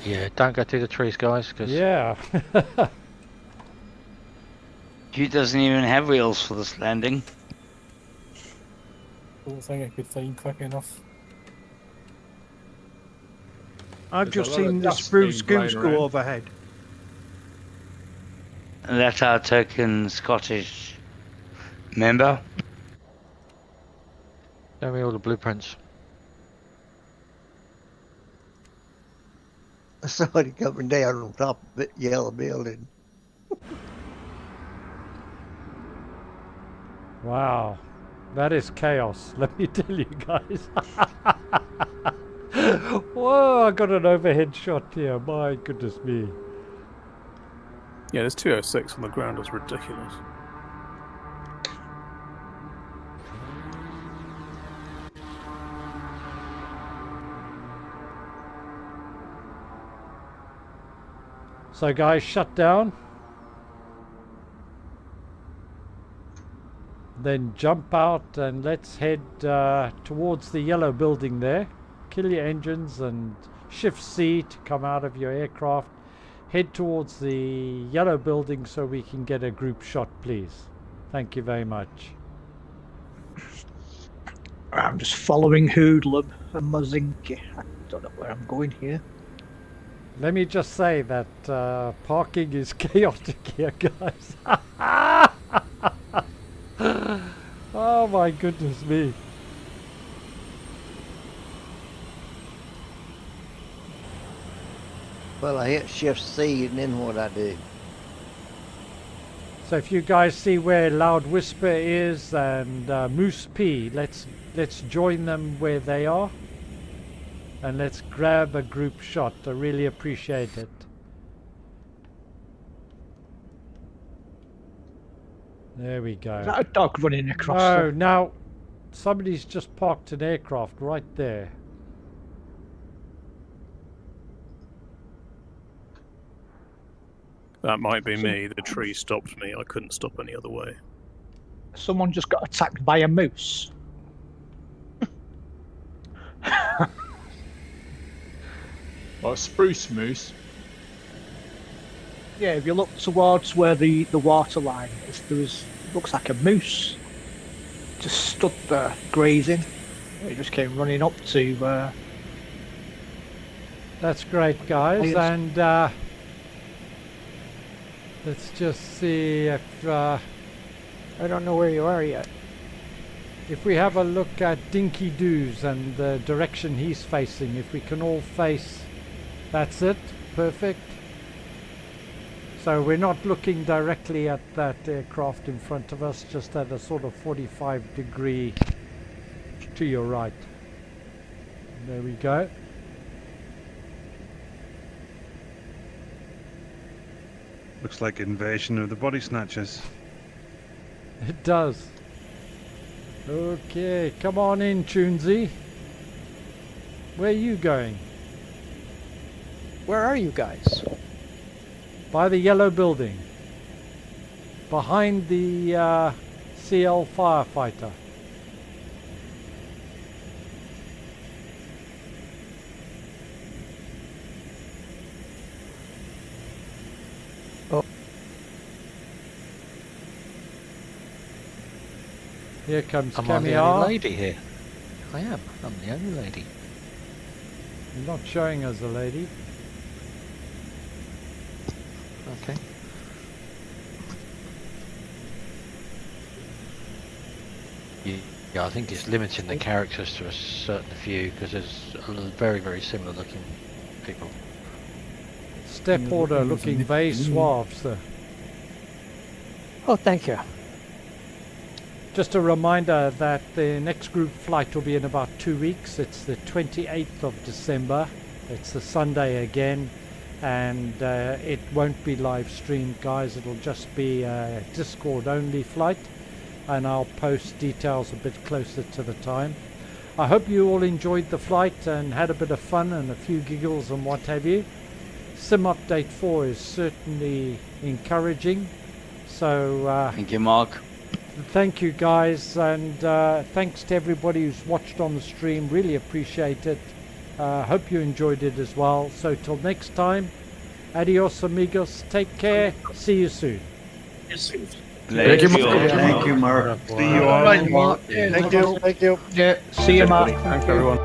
Yeah, don't go through the trees, guys. Cause yeah. Hugh doesn't even have wheels for this landing. I don't think I could find quick enough. I've There's just a lot of seen the dust spruce being blown goose around. go overhead. And that's our token Scottish member. Show me all the blueprints. Somebody coming down on top of the yellow building. Wow. That is chaos, let me tell you guys. Whoa, I got an overhead shot here. My goodness me. Yeah, there's 206 on the ground. It's ridiculous. So guys, shut down. Then jump out and let's head towards the yellow building there. Kill your engines and shift C to come out of your aircraft. Head towards the yellow building so we can get a group shot, please. Thank you very much. I'm just following Hoodlum and Mazinki. I don't know where I'm going here. Let me just say that parking is chaotic here, guys. Oh my goodness me. Well, I hit shift C and then what I do. So if you guys see where Loud Whisper is and Moose P, let's join them where they are, and let's grab a group shot. I really appreciate it. There we go. Is that a dog running across? Oh, now somebody's just parked an aircraft right there. That might be me. The tree stopped me. I couldn't stop any other way. Someone just got attacked by a moose. Well, spruce moose. Yeah, if you look towards where the water line is, looks like a moose. Just stood there grazing. It just came running up to. That's great, guys, and let's just see if I don't know where you are yet. If we have a look at Dinky Doos and the direction he's facing, if we can all face, that's it, perfect. So we're not looking directly at that aircraft in front of us, just at a sort of 45-degree to your right. There we go. Looks like invasion of the body snatchers. It does. Okay, come on in, Tunesy. Where are you going? Where are you guys? By the yellow building. Behind the CL firefighter. Oh. Here comes Am I the Kamiar. only lady here? I am. I'm the only lady. You're not showing us a lady. Okay. Yeah, I think it's limiting the characters to a certain few because there's very, very similar looking people. Step order looking very suave, sir. Oh, thank you. Just a reminder that the next group flight will be in about 2 weeks. It's the 28th of December. It's the Sunday again, and it won't be live streamed, guys. It'll just be a Discord only flight, and I'll post details a bit closer to the time. I hope you all enjoyed the flight and had a bit of fun and a few giggles and what have you. Sim Update 4 is certainly encouraging. So thank you, Mark. Thank you, guys, and thanks to everybody who's watched on the stream. Really appreciate it. Hope you enjoyed it as well. So till next time, adios amigos, take care, see you soon. Thank you, Mark. Thank you, Mark. See you all. Thank you. Yeah, See you, Mark. Thanks, everyone.